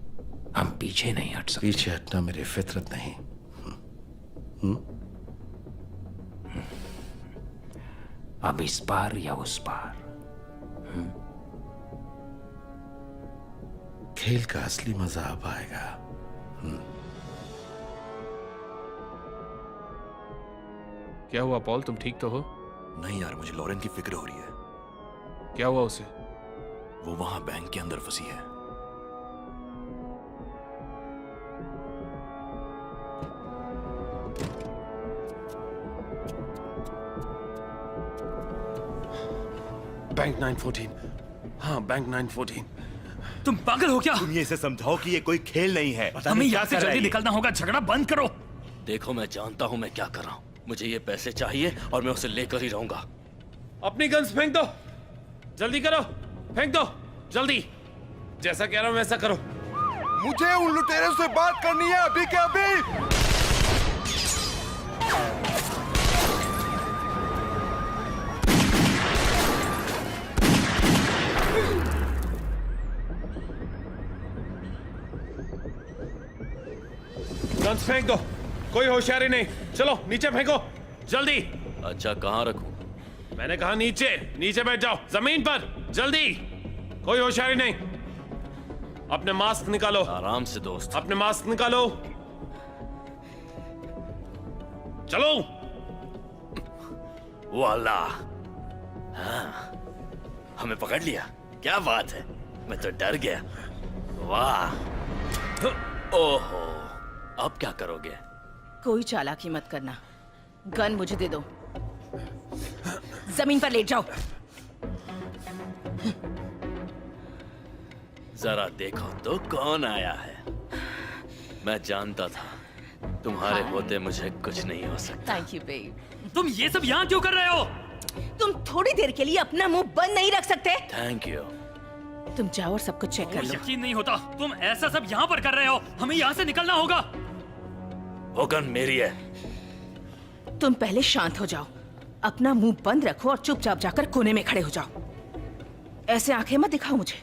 हम पीछे नहीं हट सकते।
पीछे हटना मेरी फितरत नहीं।
अब इस पार या उस पार।
खेल का असली मजा अब आएगा।
क्या हुआ पॉल, तुम ठीक तो हो?
नहीं यार, मुझे लॉरेन की फिक्र हो रही है।
क्या हुआ उसे?
वो वहां बैंक के अंदर फंसी है।
बैंक 914। हाँ, बैंक 914।
तुम पागल हो क्या?
तुम ये इसे समझाओ कि ये कोई खेल नहीं है।
हमें यहाँ से जल्दी निकलना होगा, झगड़ा बंद करो। देखो, मैं जानता हूँ मैं क्या कर रहा हूँ। मुझे ये पैसे चाहिए और मैं उसे लेकर ही रहूंगा।
अपनी गन्स फेंक दो, जल्दी करो, फेंक दो जल्दी। जैसा कह रहा हूं वैसा करो।
मुझे उन लुटेरों से बात करनी है अभी के अभी।
गन्स फेंक दो, कोई होशियारी नहीं। चलो नीचे फेंको जल्दी।
अच्छा, कहाँ रखूं?
मैंने कहा नीचे, नीचे बैठ जाओ जमीन पर, जल्दी। कोई होशियारी नहीं।
अपने मास्क निकालो।
आराम से दोस्त।
अपने मास्क निकालो। चलो।
वाला, हाँ, हमें पकड़ लिया। क्या बात है, मैं तो डर गया। वाह, ओहो, अब क्या करोगे?
कोई चालाकी मत करना। गन मुझे दे दो। जमीन पर लेट जाओ।
जरा देखो तो कौन आया है। मैं जानता था तुम्हारे होते मुझे कुछ नहीं हो सकता।
Thank you babe.
तुम ये सब यहाँ क्यों कर रहे हो?
तुम थोड़ी देर के लिए अपना मुंह बंद नहीं रख सकते?
Thank you.
तुम जाओ और सब कुछ चेक कर लो।
यकीन नहीं होता, तुम ऐसा सब यहाँ पर कर रहे हो। हमें यहाँ से निकलना होगा।
वो गन मेरी है।
तुम पहले शांत हो जाओ, अपना मुंह बंद रखो और चुपचाप जाकर कोने में खड़े हो जाओ। ऐसे आंखें मत दिखाओ मुझे।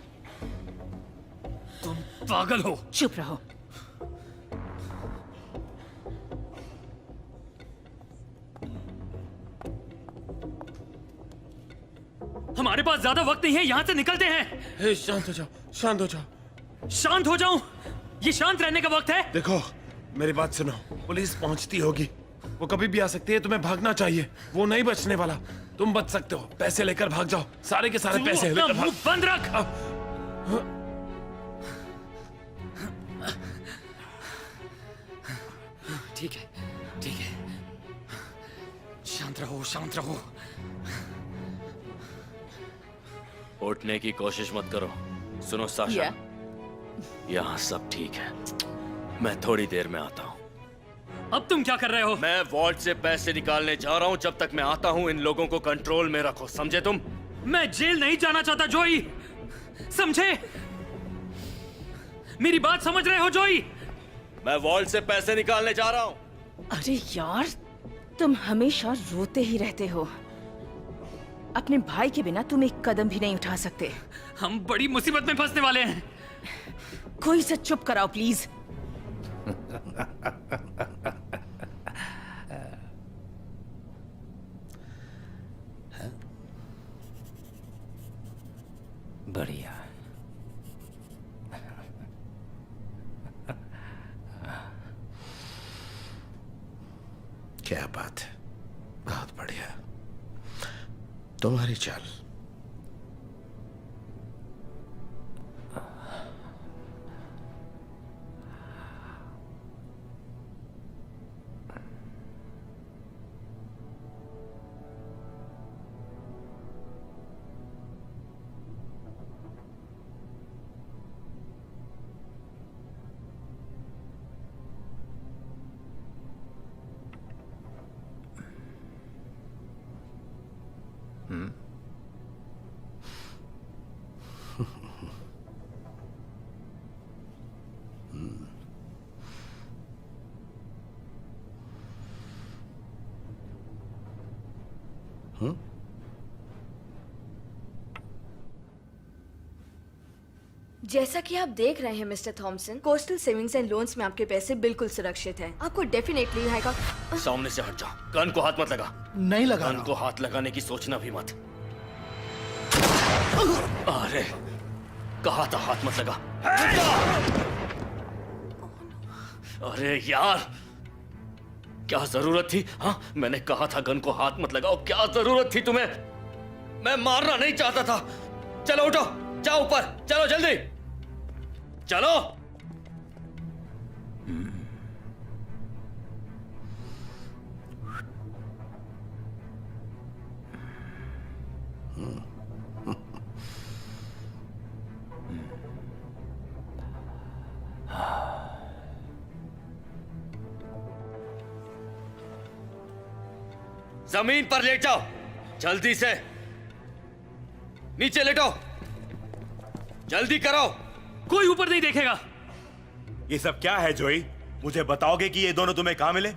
तुम पागल हो।
चुप रहो।
हमारे पास ज्यादा वक्त नहीं है, यहाँ से निकलते हैं।
शांत हो जाओ, शांत हो जाओ।
शांत हो जाऊं? ये शांत रहने का वक्त है?
देखो, मेरी बात सुनो। पुलिस पहुंचती होगी, वो कभी भी आ सकती है। तुम्हें भागना चाहिए, वो नहीं बचने वाला। तुम बच सकते हो। पैसे लेकर भाग जाओ, सारे के सारे पैसे लेकर भाग।
मुंह बंद रख। ठीक है, ठीक है। शांत रहो, शांत रहो।
उठने की कोशिश मत करो। सुनो साशा, यहाँ सब ठीक है। मैं थोड़ी देर में आता हूँ।
अब तुम क्या कर रहे हो?
मैं वॉल्ट से पैसे निकालने जा रहा हूँ। जब तक मैं आता हूँ, इन लोगों को कंट्रोल में रखो, समझे तुम?
मैं जेल नहीं जाना चाहता जोई, समझे? मेरी बात समझ रहे हो जोई?
मैं वॉल्ट से पैसे निकालने जा रहा हूँ।
अरे यार, तुम हमेशा रोते ही रहते हो। अपने भाई के बिना तुम एक कदम भी नहीं उठा सकते।
हम बड़ी मुसीबत में फंसने वाले हैं।
कोई से चुप कराओ प्लीज।
बढ़िया।
क्या बात है, बहुत बढ़िया। तुम्हारी चाल।
जैसा कि आप देख रहे हैं Mister Thomson, Coastal Savings and Loans में आपके पैसे बिल्कुल सुरक्षित हैं। आपको डेफिनेटली यहाँ का...
सामने से हट जाओ। गन को हाथ मत लगा।
नहीं लगा।
गन को हाथ लगाने की सोचना भी मत। अरे, कहा था हाथ मत लगा। अरे यार, क्या जरूरत थी? हाँ, मैंने कहा था गन को हाथ मत लगाओ। क्या जरूरत थी तुम्हें? मैं मारना नहीं चाहता था। चलो उठो, जाओ ऊपर, चलो जल्दी चलो। जमीन पर लेट जाओ, जल्दी से नीचे लेटो, जल्दी करो।
कोई ऊपर नहीं देखेगा।
ये सब क्या है जोई? मुझे बताओगे कि ये दोनों तुम्हें कहां मिले?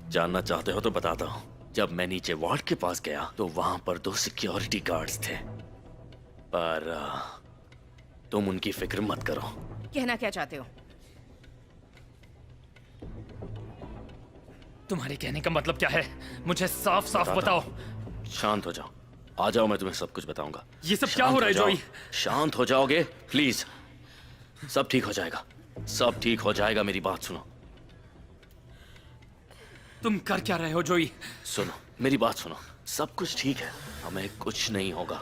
जानना चाहते हो तो बताता हूं। जब मैं नीचे वॉर्ड के पास गया तो वहां पर 2 सिक्योरिटी गार्ड्स थे, पर तुम उनकी फिक्र मत करो।
कहना क्या चाहते हो?
तुम्हारे कहने का मतलब क्या है? मुझे साफ साफ बताओ।
शांत हो जाओ, आ जाओ, मैं तुम्हें सब कुछ बताऊंगा।
ये सब क्या हो रहा है जोई?
शांत हो जाओगे प्लीज? सब ठीक हो जाएगा, सब ठीक हो जाएगा। मेरी बात सुनो।
तुम कर क्या रहे हो जोई?
सुनो, मेरी बात सुनो। सब कुछ ठीक है, हमें कुछ नहीं होगा।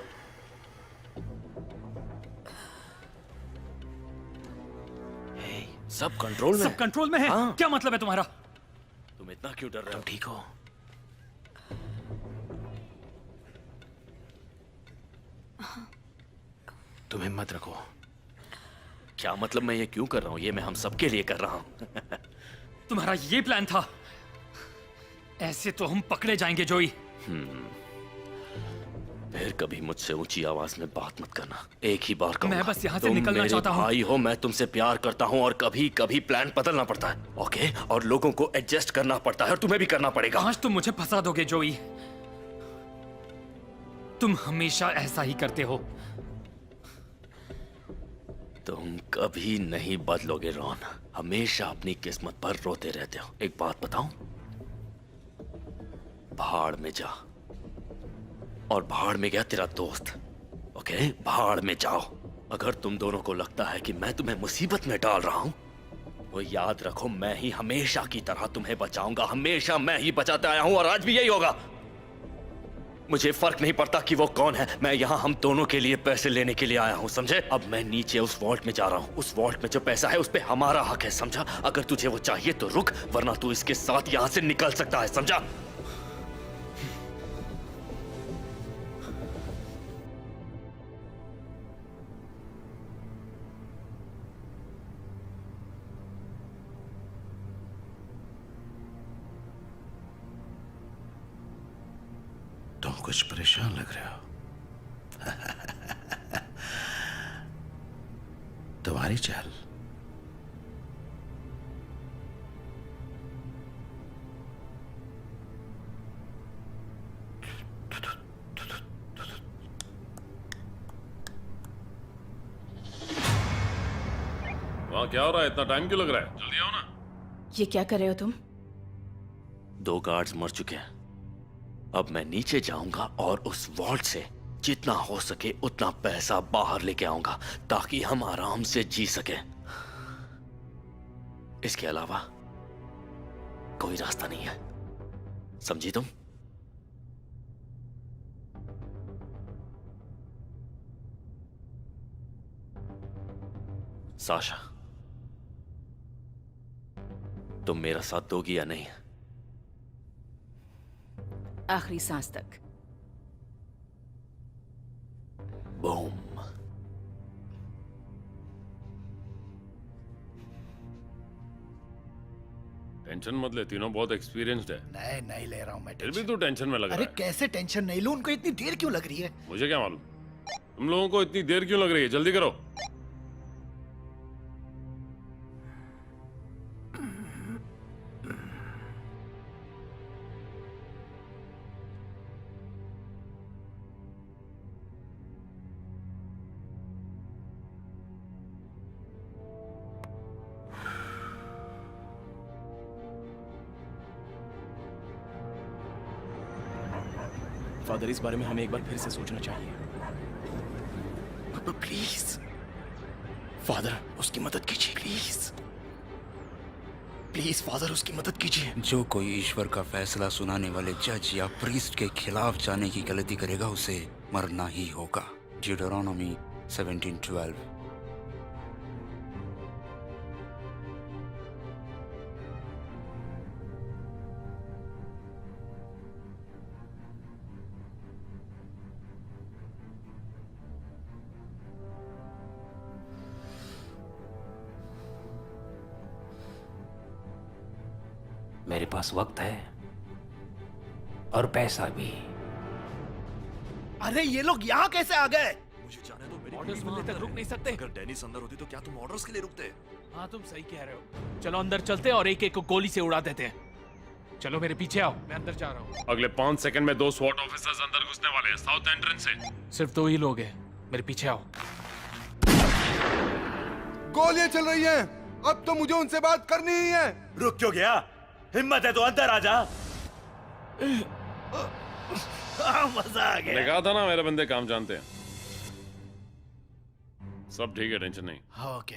सब कंट्रोल में।
सब कंट्रोल में है?
हाँ।
क्या मतलब है तुम्हारा?
तुम इतना क्यों डर रहे हो?
ठीक हो? तुम हिम्मत रखो।
क्या मतलब मैं ये क्यों कर रहा हूँ? ये मैं हम सबके लिए कर रहा हूँ।
तुम्हारा ये प्लान था? ऐसे तो हम पकड़े जाएंगे जोई।
फिर कभी मुझसे ऊंची आवाज में बात मत करना। एक ही बार कहूंगा,
मैं बस यहाँ से
तुम
निकलना
मेरे
चाहता हूँ।
भाई हो, मैं तुमसे प्यार करता हूँ और कभी कभी प्लान बदलना पड़ता है, ओके? और लोगों को एडजस्ट करना पड़ता है और तुम्हें भी करना पड़ेगा।
आज तुम मुझे फंसा दोगे जोई। तुम हमेशा ऐसा ही करते हो।
तुम कभी नहीं बदलोगे रॉन, हमेशा अपनी किस्मत पर रोते रहते हो। एक बात बताऊं, भाड़ में जा। और भाड़ में गया तेरा दोस्त, ओके? भाड़ में जाओ। अगर तुम दोनों को लगता है कि मैं तुम्हें मुसीबत में डाल रहा हूं, वो याद रखो, मैं ही हमेशा की तरह तुम्हें बचाऊंगा। हमेशा मैं ही बचाता आया हूं और आज भी यही होगा। मुझे फर्क नहीं पड़ता कि वो कौन है, मैं यहाँ हम दोनों के लिए पैसे लेने के लिए आया हूँ, समझे? अब मैं नीचे उस वॉल्ट में जा रहा हूँ। उस वॉल्ट में जो पैसा है उस पे हमारा हक है, समझा? अगर तुझे वो चाहिए तो रुक, वरना तू इसके साथ यहाँ से निकल सकता है, समझा?
तुम कुछ परेशान लग रहे हो। तुम्हारी चाल।
वहाँ क्या हो रहा है? इतना टाइम क्यों लग रहा है? जल्दी आओ ना।
ये क्या कर रहे हो तुम?
2 गार्ड्स मर चुके हैं। अब मैं नीचे जाऊंगा और उस वॉल्ट से जितना हो सके उतना पैसा बाहर लेके आऊंगा ताकि हम आराम से जी सके। इसके अलावा कोई रास्ता नहीं है, समझी तुम? साशा, तुम मेरा साथ दोगी या नहीं?
आखिरी सांस तक।
बूम।
टेंशन मत ले, तीनों बहुत एक्सपीरियंस्ड है।
नहीं ले रहा हूँ मैं।
फिर भी तू टेंशन में लग रहा
अरे
है।
कैसे टेंशन नहीं लूं? उनको इतनी देर क्यों लग रही है?
मुझे क्या मालूम, तुम लोगों को इतनी देर क्यों लग रही है? जल्दी करो।
फादर, इस बारे में हमें एक बार फिर से सोचना चाहिए। प्लीज फादर, उसकी मदद कीजिए प्लीज। प्लीज फादर, उसकी मदद कीजिए।
जो कोई ईश्वर का फैसला सुनाने वाले जज या प्रीस्ट के खिलाफ जाने की गलती करेगा उसे मरना ही होगा। ड्यूटरोनॉमी 17:12।
मेरे पास वक्त है और पैसा भी।
अरे ये लोग यहाँ कैसे आ गए?
मुझे जाने दो, मेरी
ऑर्डर्स मिलने तक रुक नहीं सकते।
अगर डेनिस अंदर होती तो क्या तुम ऑर्डर्स के लिए रुकते?
हाँ, तुम सही कह रहे हो। चलो अंदर चलते हैं और एक एक को गोली से उड़ा देते हैं। चलो मेरे पीछे आओ, मैं अंदर जा रहा हूँ।
अगले 5 सेकंड में 2 SWAT ऑफिसर्स अंदर घुसने वाले हैं, साउथ एंट्रेंस से।
सिर्फ 2 ही लोग हैं, मेरे पीछे आओ।
गोलियां चल रही हैं। अब तो मुझे उनसे बात करनी ही है।
रुक क्यों गया? हिम्मत है तो अंदर आ जा।
मजा आ गया।
मैंने कहा था ना, मेरे बंदे काम जानते हैं। सब ठीक है, टेंशन नहीं।
ओके।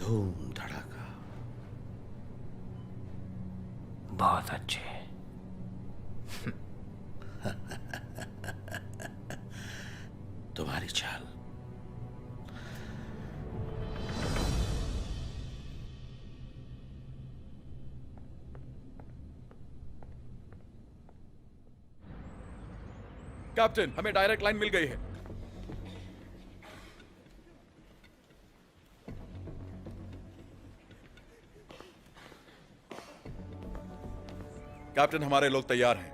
धूम धड़ाका।
बहुत अच्छे।
तुम्हारी चाल।
कैप्टन, हमें डायरेक्ट लाइन मिल गई है। कैप्टन, हमारे लोग तैयार हैं।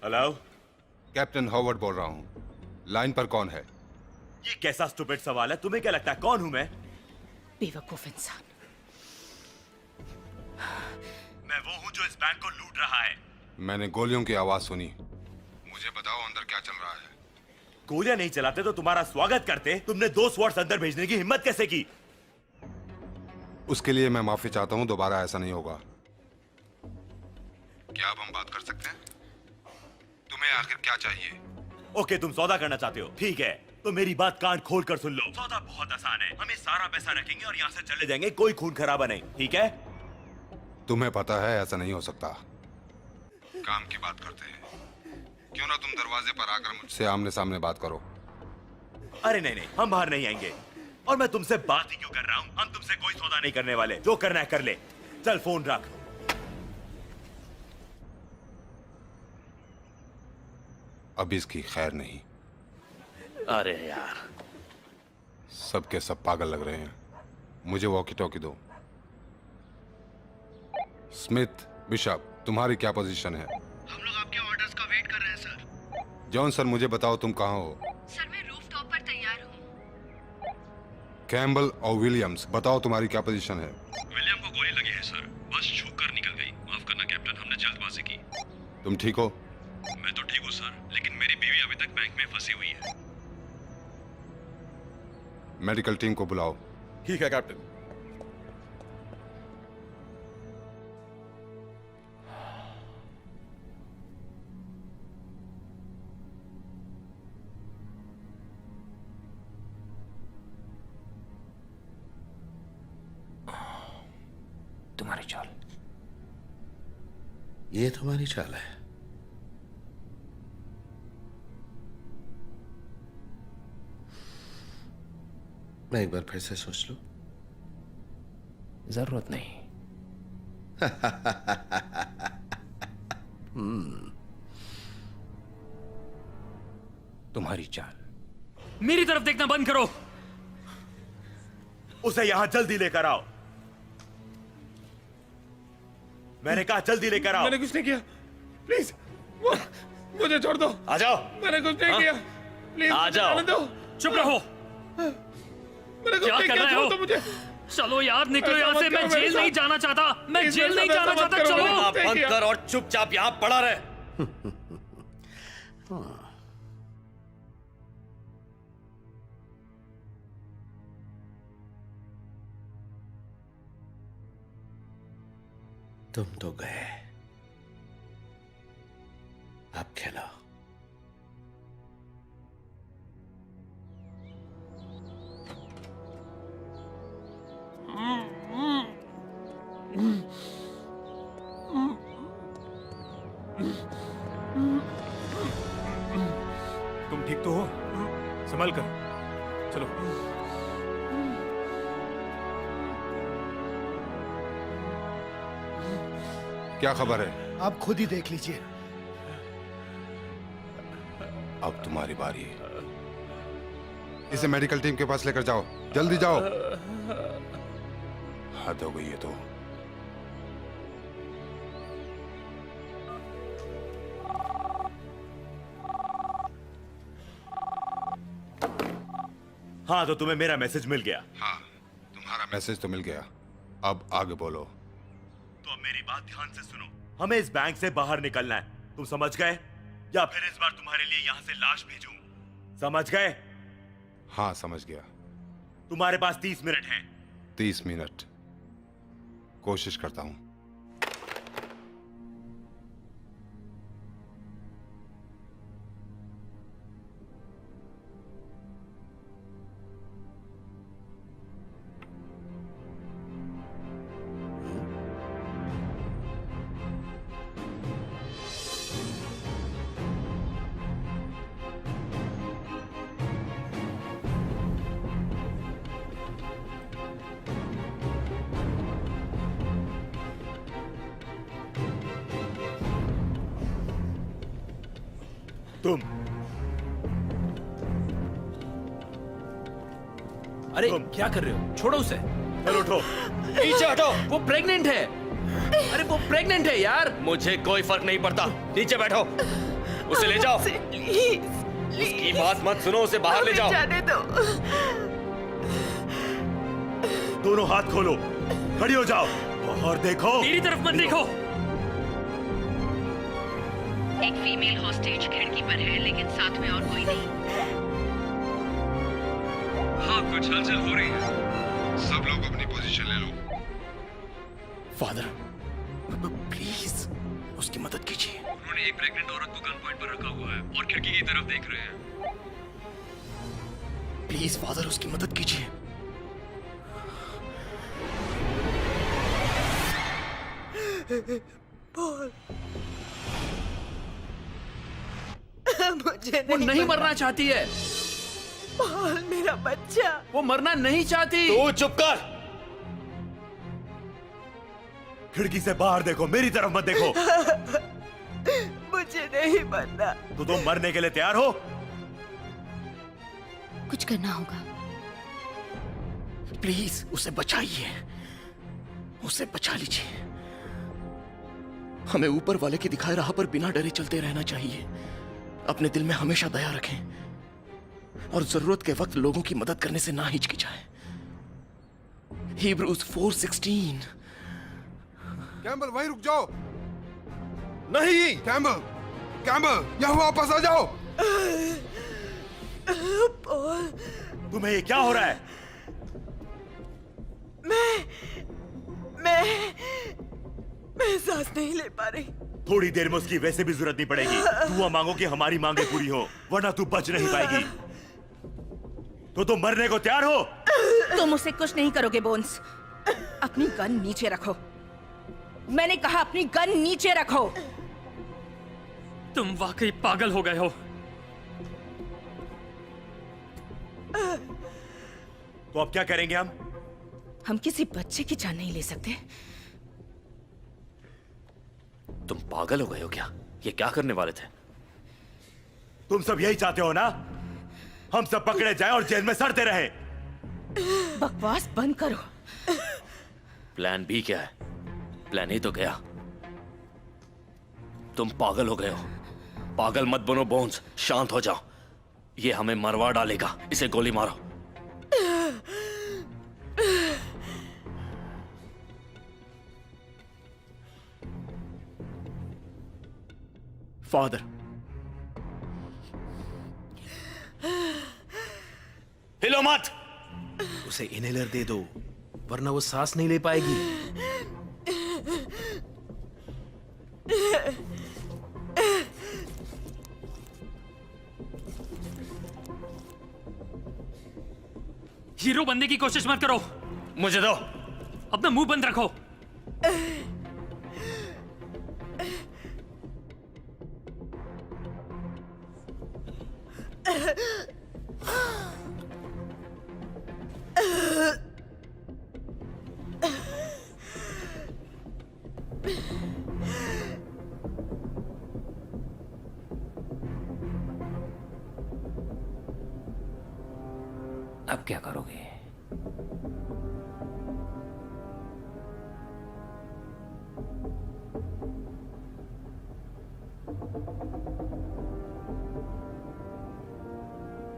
हेलो,
कैप्टन हॉवर्ड बोल रहा हूँ। लाइन पर कौन है?
ये कैसा स्टूपिड सवाल है? तुम्हें क्या लगता है कौन हूं मैं?
बेवकूफ इंसान।
मैं वो हूं जो इस बैंक को लूट रहा है।
मैंने गोलियों की आवाज सुनी। मुझे बताओ अंदर क्या चल रहा है।
गोलियां नहीं चलाते तो तुम्हारा स्वागत करते। तुमने 2 स्वॉर्ड्स अंदर भेजने की हिम्मत कैसे की?
उसके लिए मैं माफी चाहता हूँ, दोबारा ऐसा नहीं होगा। क्या अब हम बात कर सकते हैं? तुम्हें आखिर क्या चाहिए?
ओके, तुम सौदा करना चाहते हो, ठीक है, तो मेरी बात कान खोल कर सुन लो। सौदा बहुत आसान है। हमें सारा पैसा रखेंगे और यहाँ से चले जाएंगे, कोई खून खराबा नहीं, ठीक है?
तुम्हें पता है ऐसा नहीं हो सकता। काम की बात करते हैं, क्यों ना तुम दरवाजे पर आकर मुझसे आमने सामने बात करो।
अरे नहीं नहीं, हम बाहर नहीं आएंगे। और मैं तुमसे बात ही क्यों कर रहा हूँ? हम तुमसे कोई सौदा नहीं करने वाले। जो करना है कर ले। चल फोन रख।
अब इसकी खैर नहीं।
अरे यार,
सबके सब पागल लग रहे हैं। मुझे वॉकी टॉकी दो। स्मिथ, बिशप, तुम्हारी क्या पोजीशन है?
हम लोग आपके ऑर्डर्स का वेट कर रहे हैं सर।
जॉन सर, मुझे बताओ तुम कहाँ हो?
सर मैं रूफ टॉप पर तैयार हूँ।
कैम्बल और विलियम्स, बताओ तुम्हारी क्या पोजीशन है?
विलियम को गोली लगी है सर, बस छू कर निकल गई। माफ करना कैप्टन, हमने जल्दबाजी की।
तुम ठीक हो?
मैं तो ठीक हूँ सर, लेकिन मेरी बीवी अभी तक बैंक में फंसी हुई है।
मेडिकल टीम को बुलाओ।
ठीक है कैप्टन।
तुम्हारी चाल।
ये तुम्हारी चाल है। मैं एक बार फिर से सोच लूं।
जरूरत नहीं। तुम्हारी चाल।
मेरी तरफ देखना बंद करो।
उसे यहां जल्दी लेकर आओ। मैंने कहा जल्दी लेकर आओ।
मैंने कुछ नहीं किया, प्लीज मुझे छोड़ दो।
आ जाओ।
मैंने कुछ नहीं किया, प्लीज
आ जाओ।
जाने दो।
चुप रहो।
मैंने कुछ
क्या
नहीं
कर
किया,
रहे
छोड़
हो?
दो मुझे।
चलो यार, निकलो
ऐसा
यहाँ
मत
से। मैं
करो मेरे
जेल नहीं
साथ।
जाना चाहता। मैं
प्लीज
जेल
मेरे
नहीं
साथ
जाना
ऐसा मत
चाहता।
करो,
चलो।
मैंने
आप बंद कर और चुपचाप यहाँ पड़ा रहे।
तुम तो गए, अब खेलो।
तुम ठीक तो हो? संभल कर चलो।
क्या खबर है?
आप खुद ही देख लीजिए।
अब तुम्हारी बारी है। इसे मेडिकल टीम के पास लेकर जाओ, जल्दी जाओ। हद हो गई है तो।
हाँ, तो तुम्हें मेरा मैसेज मिल गया।
हाँ, तुम्हारा मैसेज तो मिल गया। अब आगे बोलो।
तो अब मेरी बात ध्यान से सुनो। हमें इस बैंक से बाहर निकलना है, तुम समझ गए? या फिर इस बार तुम्हारे लिए यहाँ से लाश भेजूं? समझ गए?
हाँ, समझ गया।
तुम्हारे पास 30 मिनट हैं।
30 मिनट कोशिश करता हूं।
तुम
अरे क्या कर रहे हो? छोड़ो उसे।
चलो उठो।
नीचे हटो। वो प्रेग्नेंट है। अरे वो प्रेग्नेंट है यार।
मुझे कोई फर्क नहीं पड़ता। नीचे बैठो। उसे ले जाओ। उसकी बात मत सुनो, उसे बाहर ले जाओ।
जाने दो।
दोनों हाथ खोलो, खड़ी हो जाओ और देखो।
मेरी तरफ मत देखो।
एक फीमेल हॉस्टेज खिड़की पर है, लेकिन साथ में और कोई नहीं।
हाँ, कुछ हलचल हो रही है। सब लोग अपनी पोजीशन ले लो।
फादर, प्लीज उसकी मदद कीजिए।
उन्होंने एक प्रेग्नेंट औरत को गन पॉइंट पर रखा हुआ है और खिड़की की तरफ देख रहे हैं।
प्लीज फादर, उसकी मदद कीजिए।
पॉल, मुझे
वो नहीं मरना चाहती है।
पॉल, मेरा बच्चा।
वो मरना नहीं चाहती।
तू चुप कर। खिड़की से बाहर देखो, मेरी तरफ मत देखो।
मुझे नहीं मरना।
तो तुम मरने के लिए तैयार हो?
कुछ करना होगा।
प्लीज उसे बचाइए। उसे बचा लीजिए। हमें ऊपर वाले की दिखाए राह पर बिना डरे चलते रहना चाहिए। अपने दिल में हमेशा दया रखें और जरूरत के वक्त लोगों की मदद करने से ना हिचकिचाएं। Hebrews 4:16।
कैम्बल, वहीं रुक जाओ।
नहीं
कैम्बल, कैम्बल, यहाँ वापस आ जाओ।
पॉल,
तुम्हें ये क्या हो रहा है?
मैं सांस नहीं ले पा रही।
थोड़ी देर में उसकी वैसे भी जरूरत नहीं पड़ेगी। दुआ मांगो कि हमारी मांगे पूरी हो, वरना तू बच नहीं पाएगी। तो तुम मरने को तैयार हो?
तुम उसे कुछ नहीं करोगे बोन्स। अपनी गन नीचे रखो। मैंने कहा अपनी गन नीचे रखो।
तुम वाकई पागल हो गए हो।
तो अब क्या करेंगे हम?
हम किसी बच्चे की जान नहीं ले सकते।
तुम पागल हो गए हो क्या? ये क्या करने वाले थे?
तुम सब यही चाहते हो ना? हम सब पकड़े जाएं और जेल में सड़ते रहे।
बकवास बंद करो।
प्लान बी क्या है? प्लान ए तो गया। तुम पागल हो गए हो। पागल मत बनो बोन्स, शांत हो जाओ। ये हमें मरवा डालेगा। इसे गोली मारो।
फादर,
हिलो मत।
उसे इनहेलर दे दो, वरना वो सांस नहीं ले पाएगी।
हीरो बनने की कोशिश मत करो।
मुझे दो।
अपना मुंह बंद रखो।
अब क्या करोगे?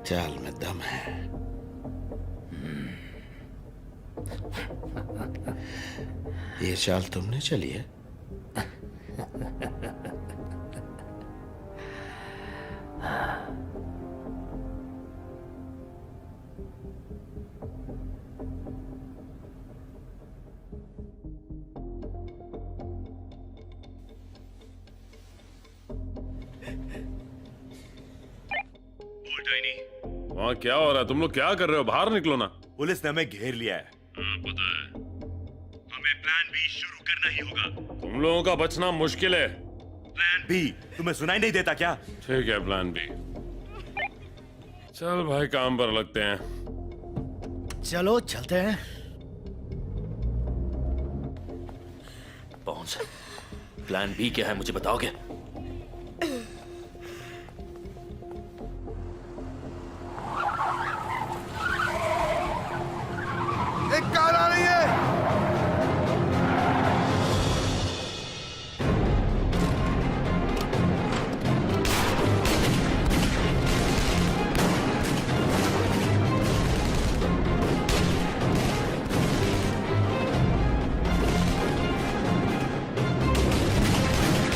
चाल में दम है। ये चाल तुमने चली है?
शाइनी।
वहाँ क्या हो रहा है? तुम लोग क्या कर रहे हो? बाहर निकलो ना।
पुलिस ने हमें घेर लिया है।
पता है।
हमें प्लान बी शुरू करना ही होगा।
तुम लोगों का बचना मुश्किल है।
प्लान बी तुम्हें सुनाई नहीं देता क्या?
ठीक है, प्लान बी। चल भाई, काम पर लगते हैं।
चलो चलते हैं।
पहुंच। प्लान बी क्या है मुझे बताओगे?
एक कार आ रही है।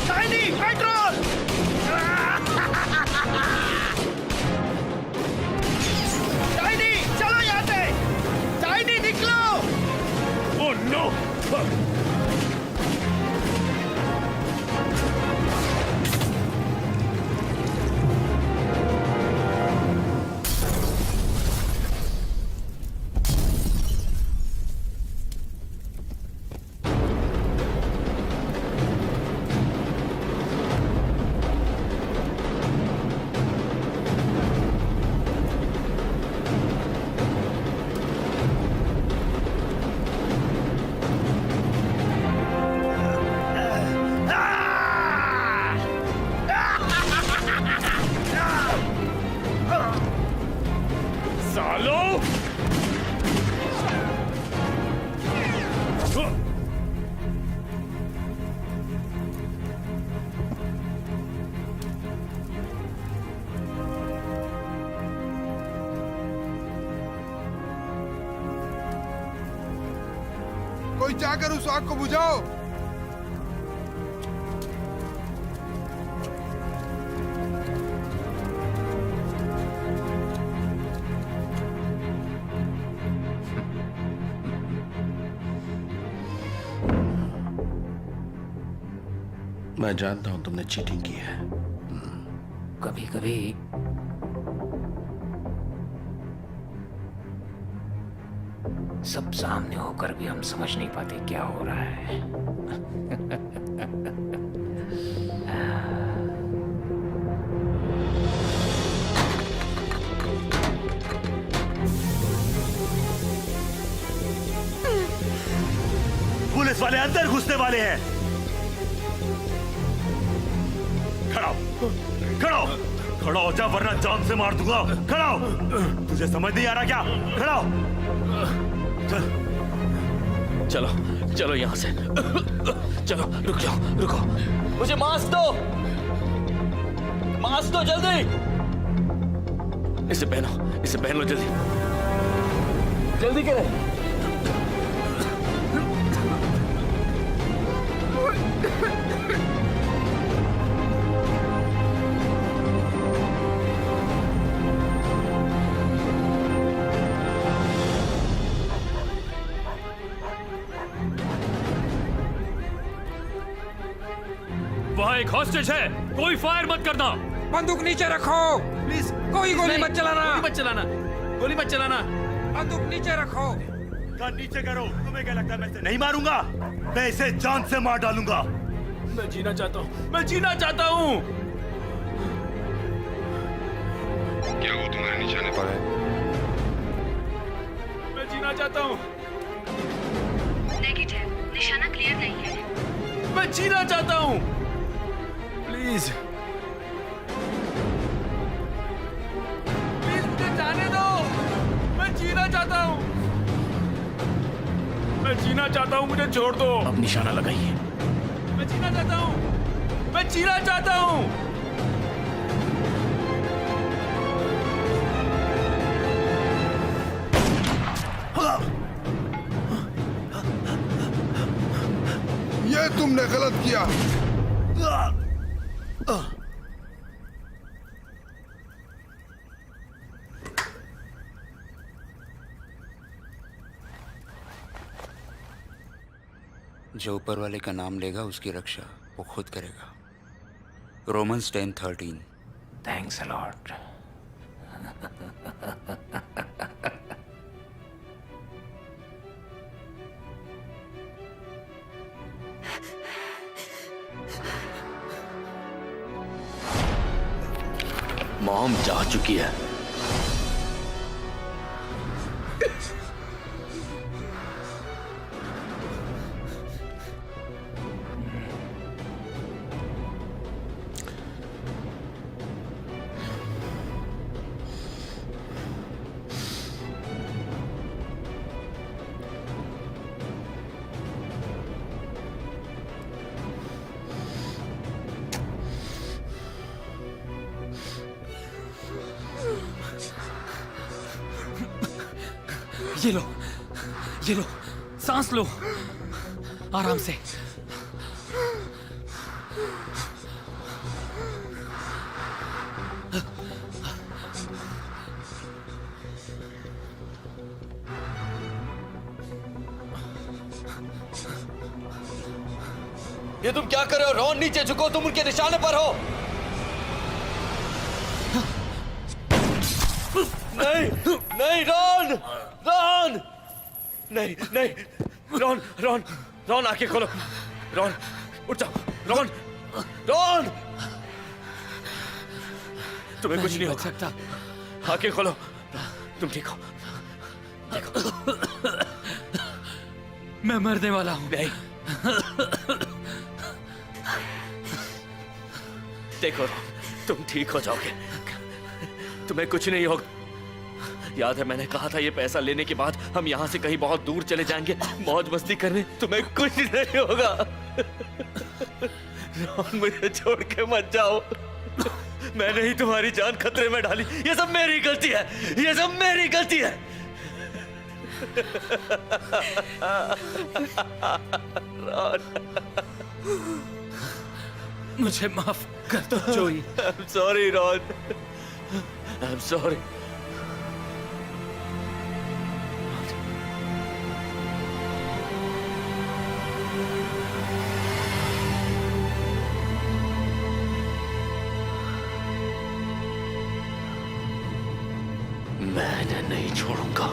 Shiny, petrol! शाइनी, चलो यहाँ से! शाइनी, निकलो!
Oh no! सालो!
कोई जाकर उस आग को बुझाओ।
मैं जानता हूं तुमने चीटिंग की है।
कभी कभी सब सामने होकर भी हम समझ नहीं पाते क्या हो रहा है।
पुलिस वाले अंदर घुसने वाले हैं। खड़ा हो, खड़ा हो, खड़ा हो जा वरना जान से मार दूंगा। खड़ा हो, तुझे समझ नहीं आ रहा क्या? खड़ा हो।
चलो चलो यहाँ से। चलो रुक जाओ, रुको। मुझे मास्क दो, मास्क दो जल्दी। इसे पहनो, इसे पहन लो जल्दी, जल्दी करें।
वहाँ एक हॉस्टेज है, कोई फायर मत करना।
बंदूक नीचे रखो प्लीज। कोई गोली मत चलाना।
गोली मत चलाना, गोली मत चलाना।
बंदूक नीचे रखो।
गन नीचे करो। तुम्हें क्या लगता है मैं इसे नहीं मारूंगा? मैं इसे जान से मार डालूंगा।
मैं जीना चाहता हूँ, मैं जीना चाहता हूँ।
क्या वो तुम्हारे निशाने पर है?
मैं जीना चाहता हूँ।
नेगेटिव, निशाना क्लियर नहीं है।
मैं जीना चाहता हूँ, प्लीज प्लीज मुझे जाने दो। मैं जीना चाहता हूँ, मैं जीना चाहता हूँ, मुझे छोड़ दो।
अब निशाना लगाइए।
मैं जीना चाहता हूँ, मैं जीना चाहता हूँ।
ये तुमने गलत किया।
जो ऊपर वाले का नाम लेगा उसकी रक्षा वो खुद करेगा। Romans 10:13।
Thanks a lot.
Mom जा चुकी है।
ये लो, सांस लो, आराम से।
ये तुम क्या कर रहे हो? रॉन नीचे झुको, तुम उनके निशाने पर हो। नहीं नहीं रॉन, रॉन नहीं नहीं, रॉन रॉन रॉन आंखें खोलो, रॉन उठ जाओ, रॉन रॉन तुम्हें कुछ नहीं हो सकता, आंखें खोलो, तुम ठीक हो, देखो
मैं मरने वाला हूं।
नहीं देखो तुम ठीक हो जाओगे, तुम्हें कुछ नहीं होगा। याद है मैंने कहा था ये पैसा लेने के बाद हम यहाँ से कहीं बहुत दूर चले जाएंगे मौज मस्ती करने, तुम्हें कुछ नहीं होगा। रॉन मुझे छोड़ के मत जाओ, मैंने ही तुम्हारी जान खतरे में डाली, ये सब मेरी गलती है, ये सब मेरी गलती है। रॉन
मुझे माफ कर दो जोई।
I'm sorry Ron, I'm sorry।
मैं नहीं छोड़ूंगा।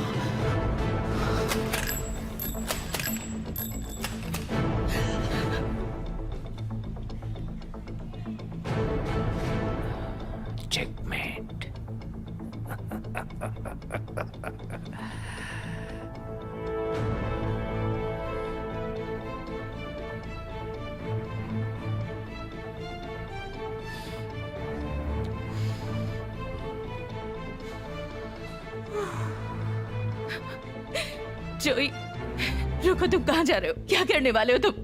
चेकमेट।
जोई, रुको, तुम कहाँ जा रहे हो? क्या करने वाले हो तुम?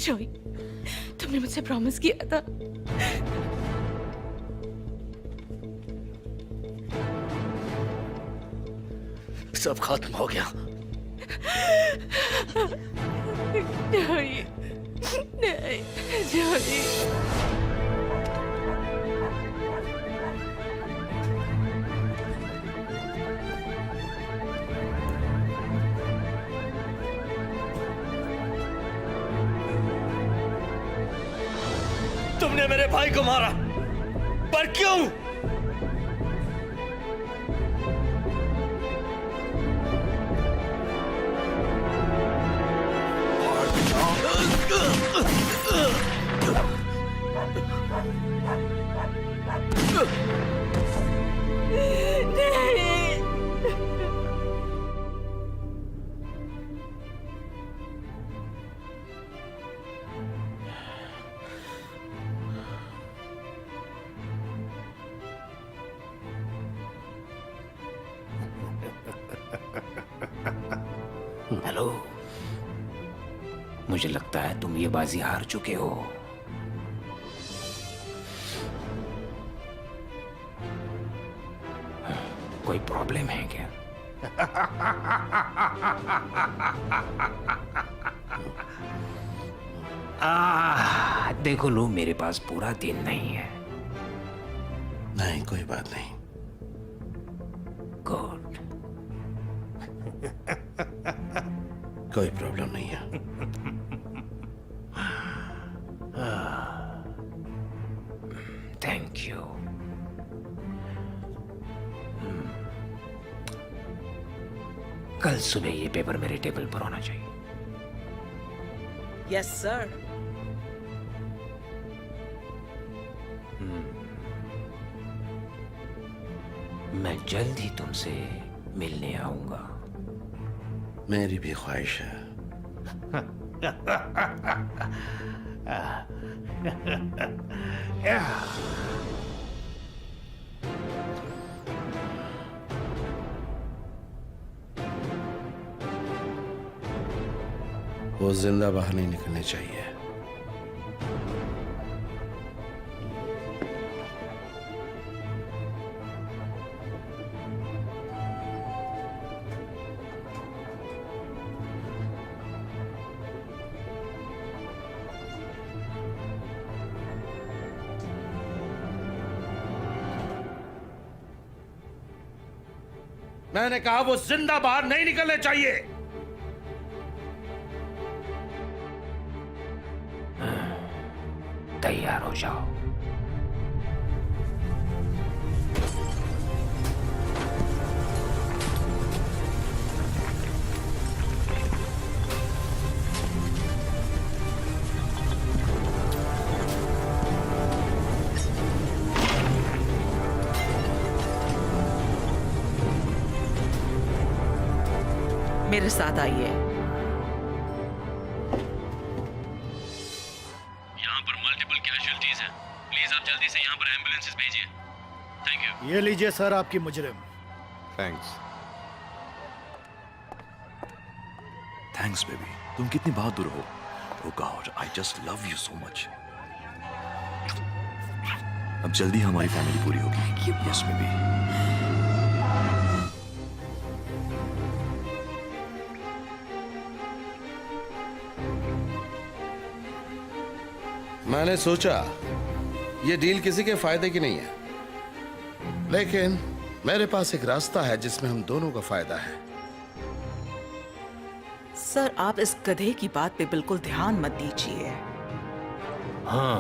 जोई, तुमने मुझसे प्रॉमिस किया था।
सब खत्म हो गया।
जोई, नहीं, जोई।
तुमने मेरे भाई को मारा, पर क्यों?
हेलो, मुझे लगता है तुम ये बाजी हार चुके हो। कोई प्रॉब्लम है क्या? देखो लो, मेरे पास पूरा दिन नहीं है।
नहीं, कोई बात नहीं।
गुड।
कोई प्रॉब्लम नहीं है।
Thank you. कल सुबह ये पेपर मेरे टेबल पर होना चाहिए।
Yes sir.
मैं जल्द ही तुमसे मिलने आऊंगा।
मेरी भी ख्वाहिश है। वो जिंदा बाहर नहीं निकलने चाहिए। मैंने कहा वो जिंदा बाहर नहीं निकलने चाहिए।
तैयार हो जाओ।
मेरे साथ आइए।
यहाँ पर मल्टीपल कैजुअल्टीज हैं। प्लीज आप जल्दी से यहाँ पर एम्बुलेंसेस भेजिए। Thank you.
ये लीजिए सर आपकी मुजरिम।
थैंक्स।
थैंक्स बेबी, तुम कितनी बहादुर हो। Oh God, I just love you so much. अब जल्दी हमारी फैमिली पूरी होगी। Yes baby.
मैंने सोचा ये डील किसी के फायदे की नहीं है, लेकिन मेरे पास एक रास्ता है जिसमें हम दोनों का फायदा है।
सर आप इस गधे की बात पे बिल्कुल ध्यान मत दीजिए।
हाँ,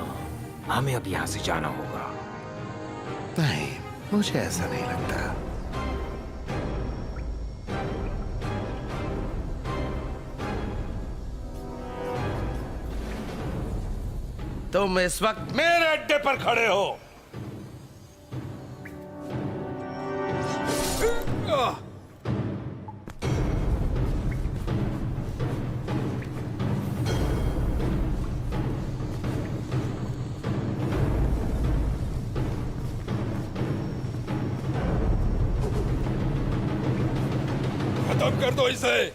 हमें अब यहाँ से जाना होगा।
नहीं, मुझे ऐसा नहीं लगता। तुम इस वक्त मेरे अड्डे पर खड़े हो।
खत्म कर दो इसे।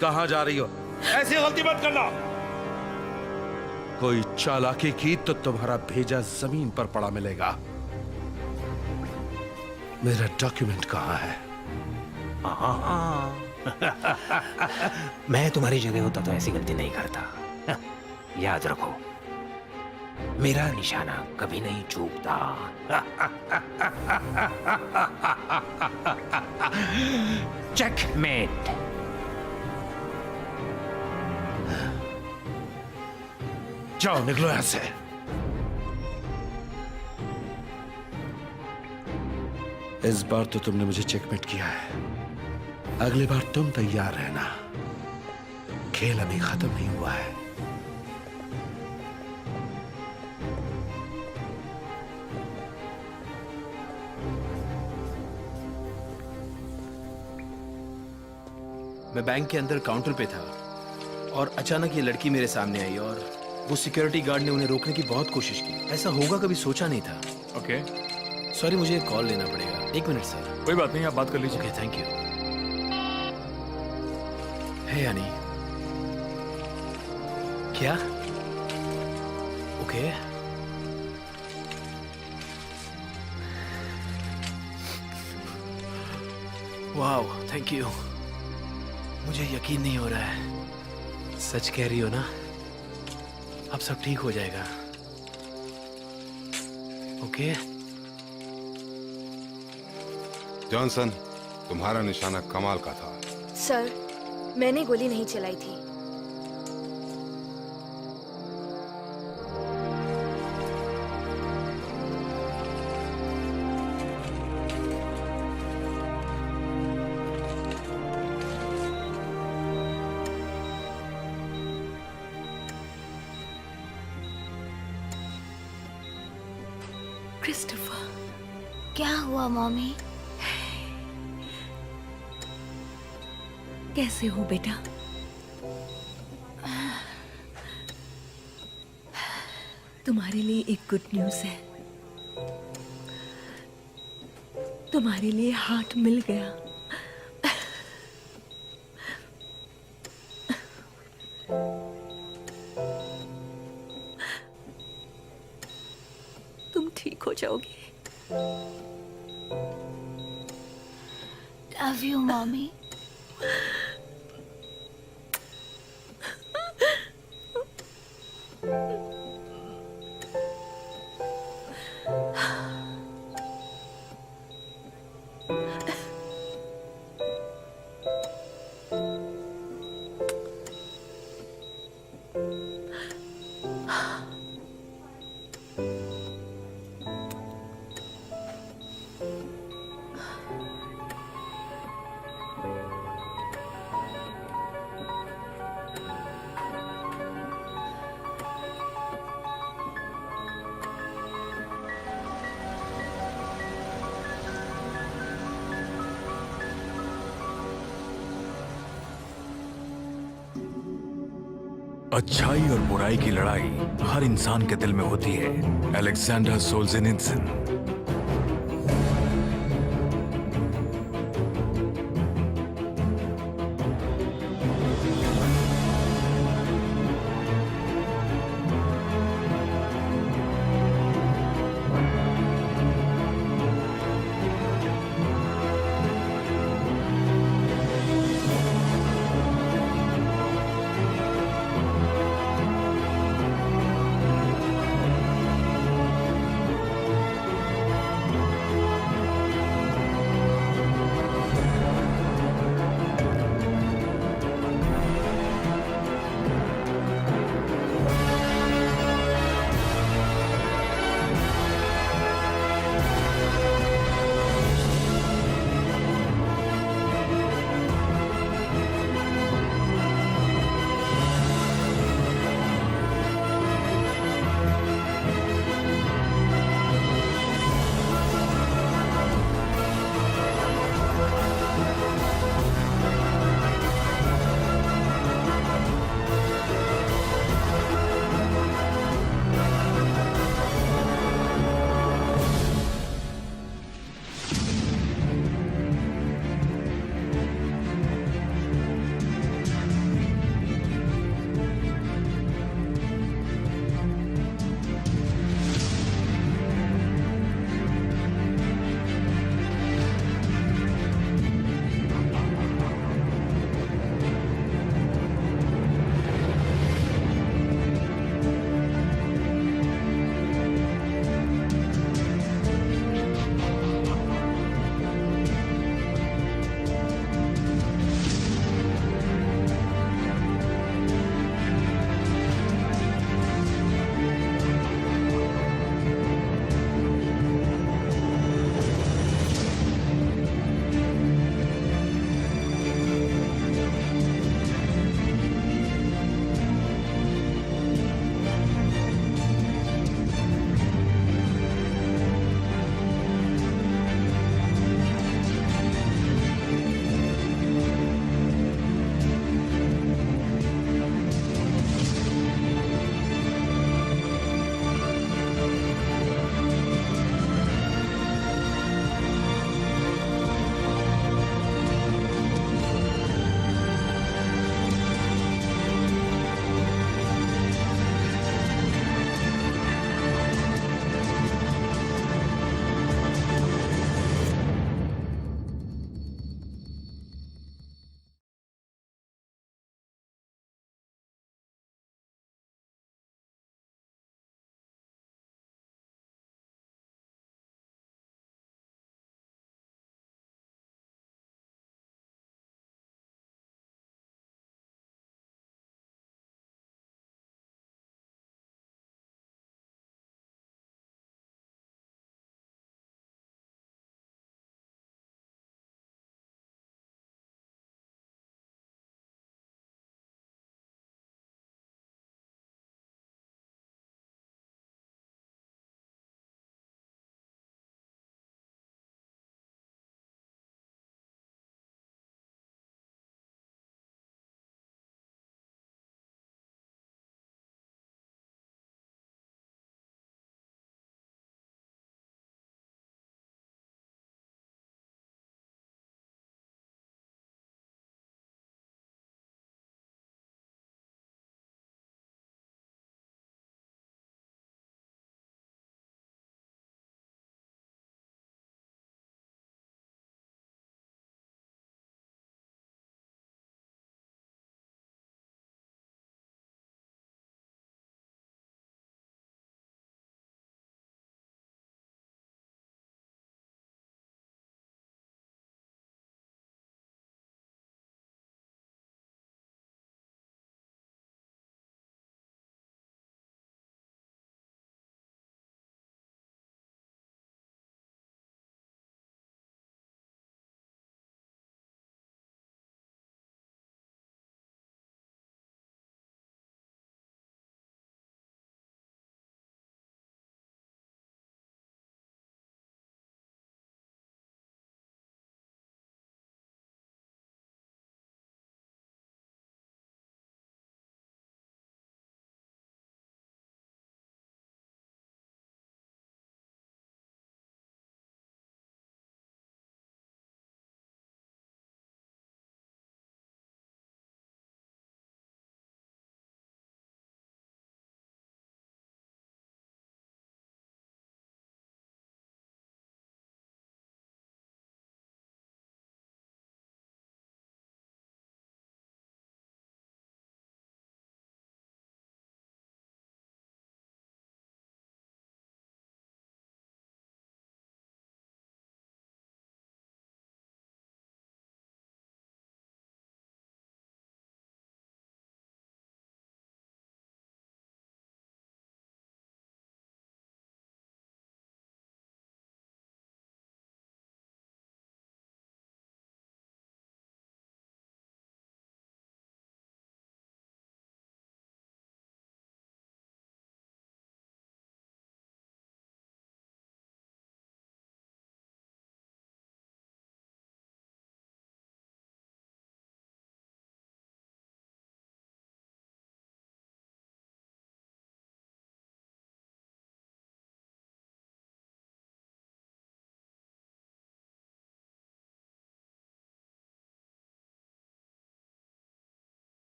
कहां जा रही हो? ऐसी गलती मत करना। कोई चालाकी की तो तुम्हारा भेजा जमीन पर पड़ा मिलेगा। मेरा डॉक्यूमेंट कहां है?
मैं तुम्हारी जगह होता तो ऐसी गलती नहीं करता। याद रखो, मेरा निशाना कभी नहीं चूकता। चेकमेट।
जाओ, निकलो यहां से। इस बार तो तुमने मुझे चेकमेट किया है, अगली बार तुम तैयार रहना। खेल अभी खत्म नहीं हुआ है।
मैं बैंक के अंदर काउंटर पे था और अचानक ये लड़की मेरे सामने आई और वो सिक्योरिटी गार्ड ने उन्हें रोकने की बहुत कोशिश की। ऐसा होगा कभी सोचा नहीं था।
ओके,
सॉरी, मुझे एक कॉल लेना पड़ेगा। एक मिनट सर।
कोई बात नहीं, आप बात कर लीजिए।
Okay, thank you. है यानी क्या? ओके।
Wow, thank you. मुझे यकीन नहीं हो रहा है। सच कह रही हो ना? अब सब ठीक हो जाएगा। ओके?
जॉनसन, तुम्हारा निशाना कमाल का था।
सर, मैंने गोली नहीं चलाई थी।
क्रिस्टोफर,
क्या हुआ मॉमी?
कैसे हो बेटा? तुम्हारे लिए एक गुड न्यूज़ है। तुम्हारे लिए हार्ट मिल गया। तुम ठीक हो जाओगे।
Love you mommy.
अच्छाई और बुराई की लड़ाई हर इंसान के दिल में होती है। अलेक्जेंडर सोल्जेनित्सिन।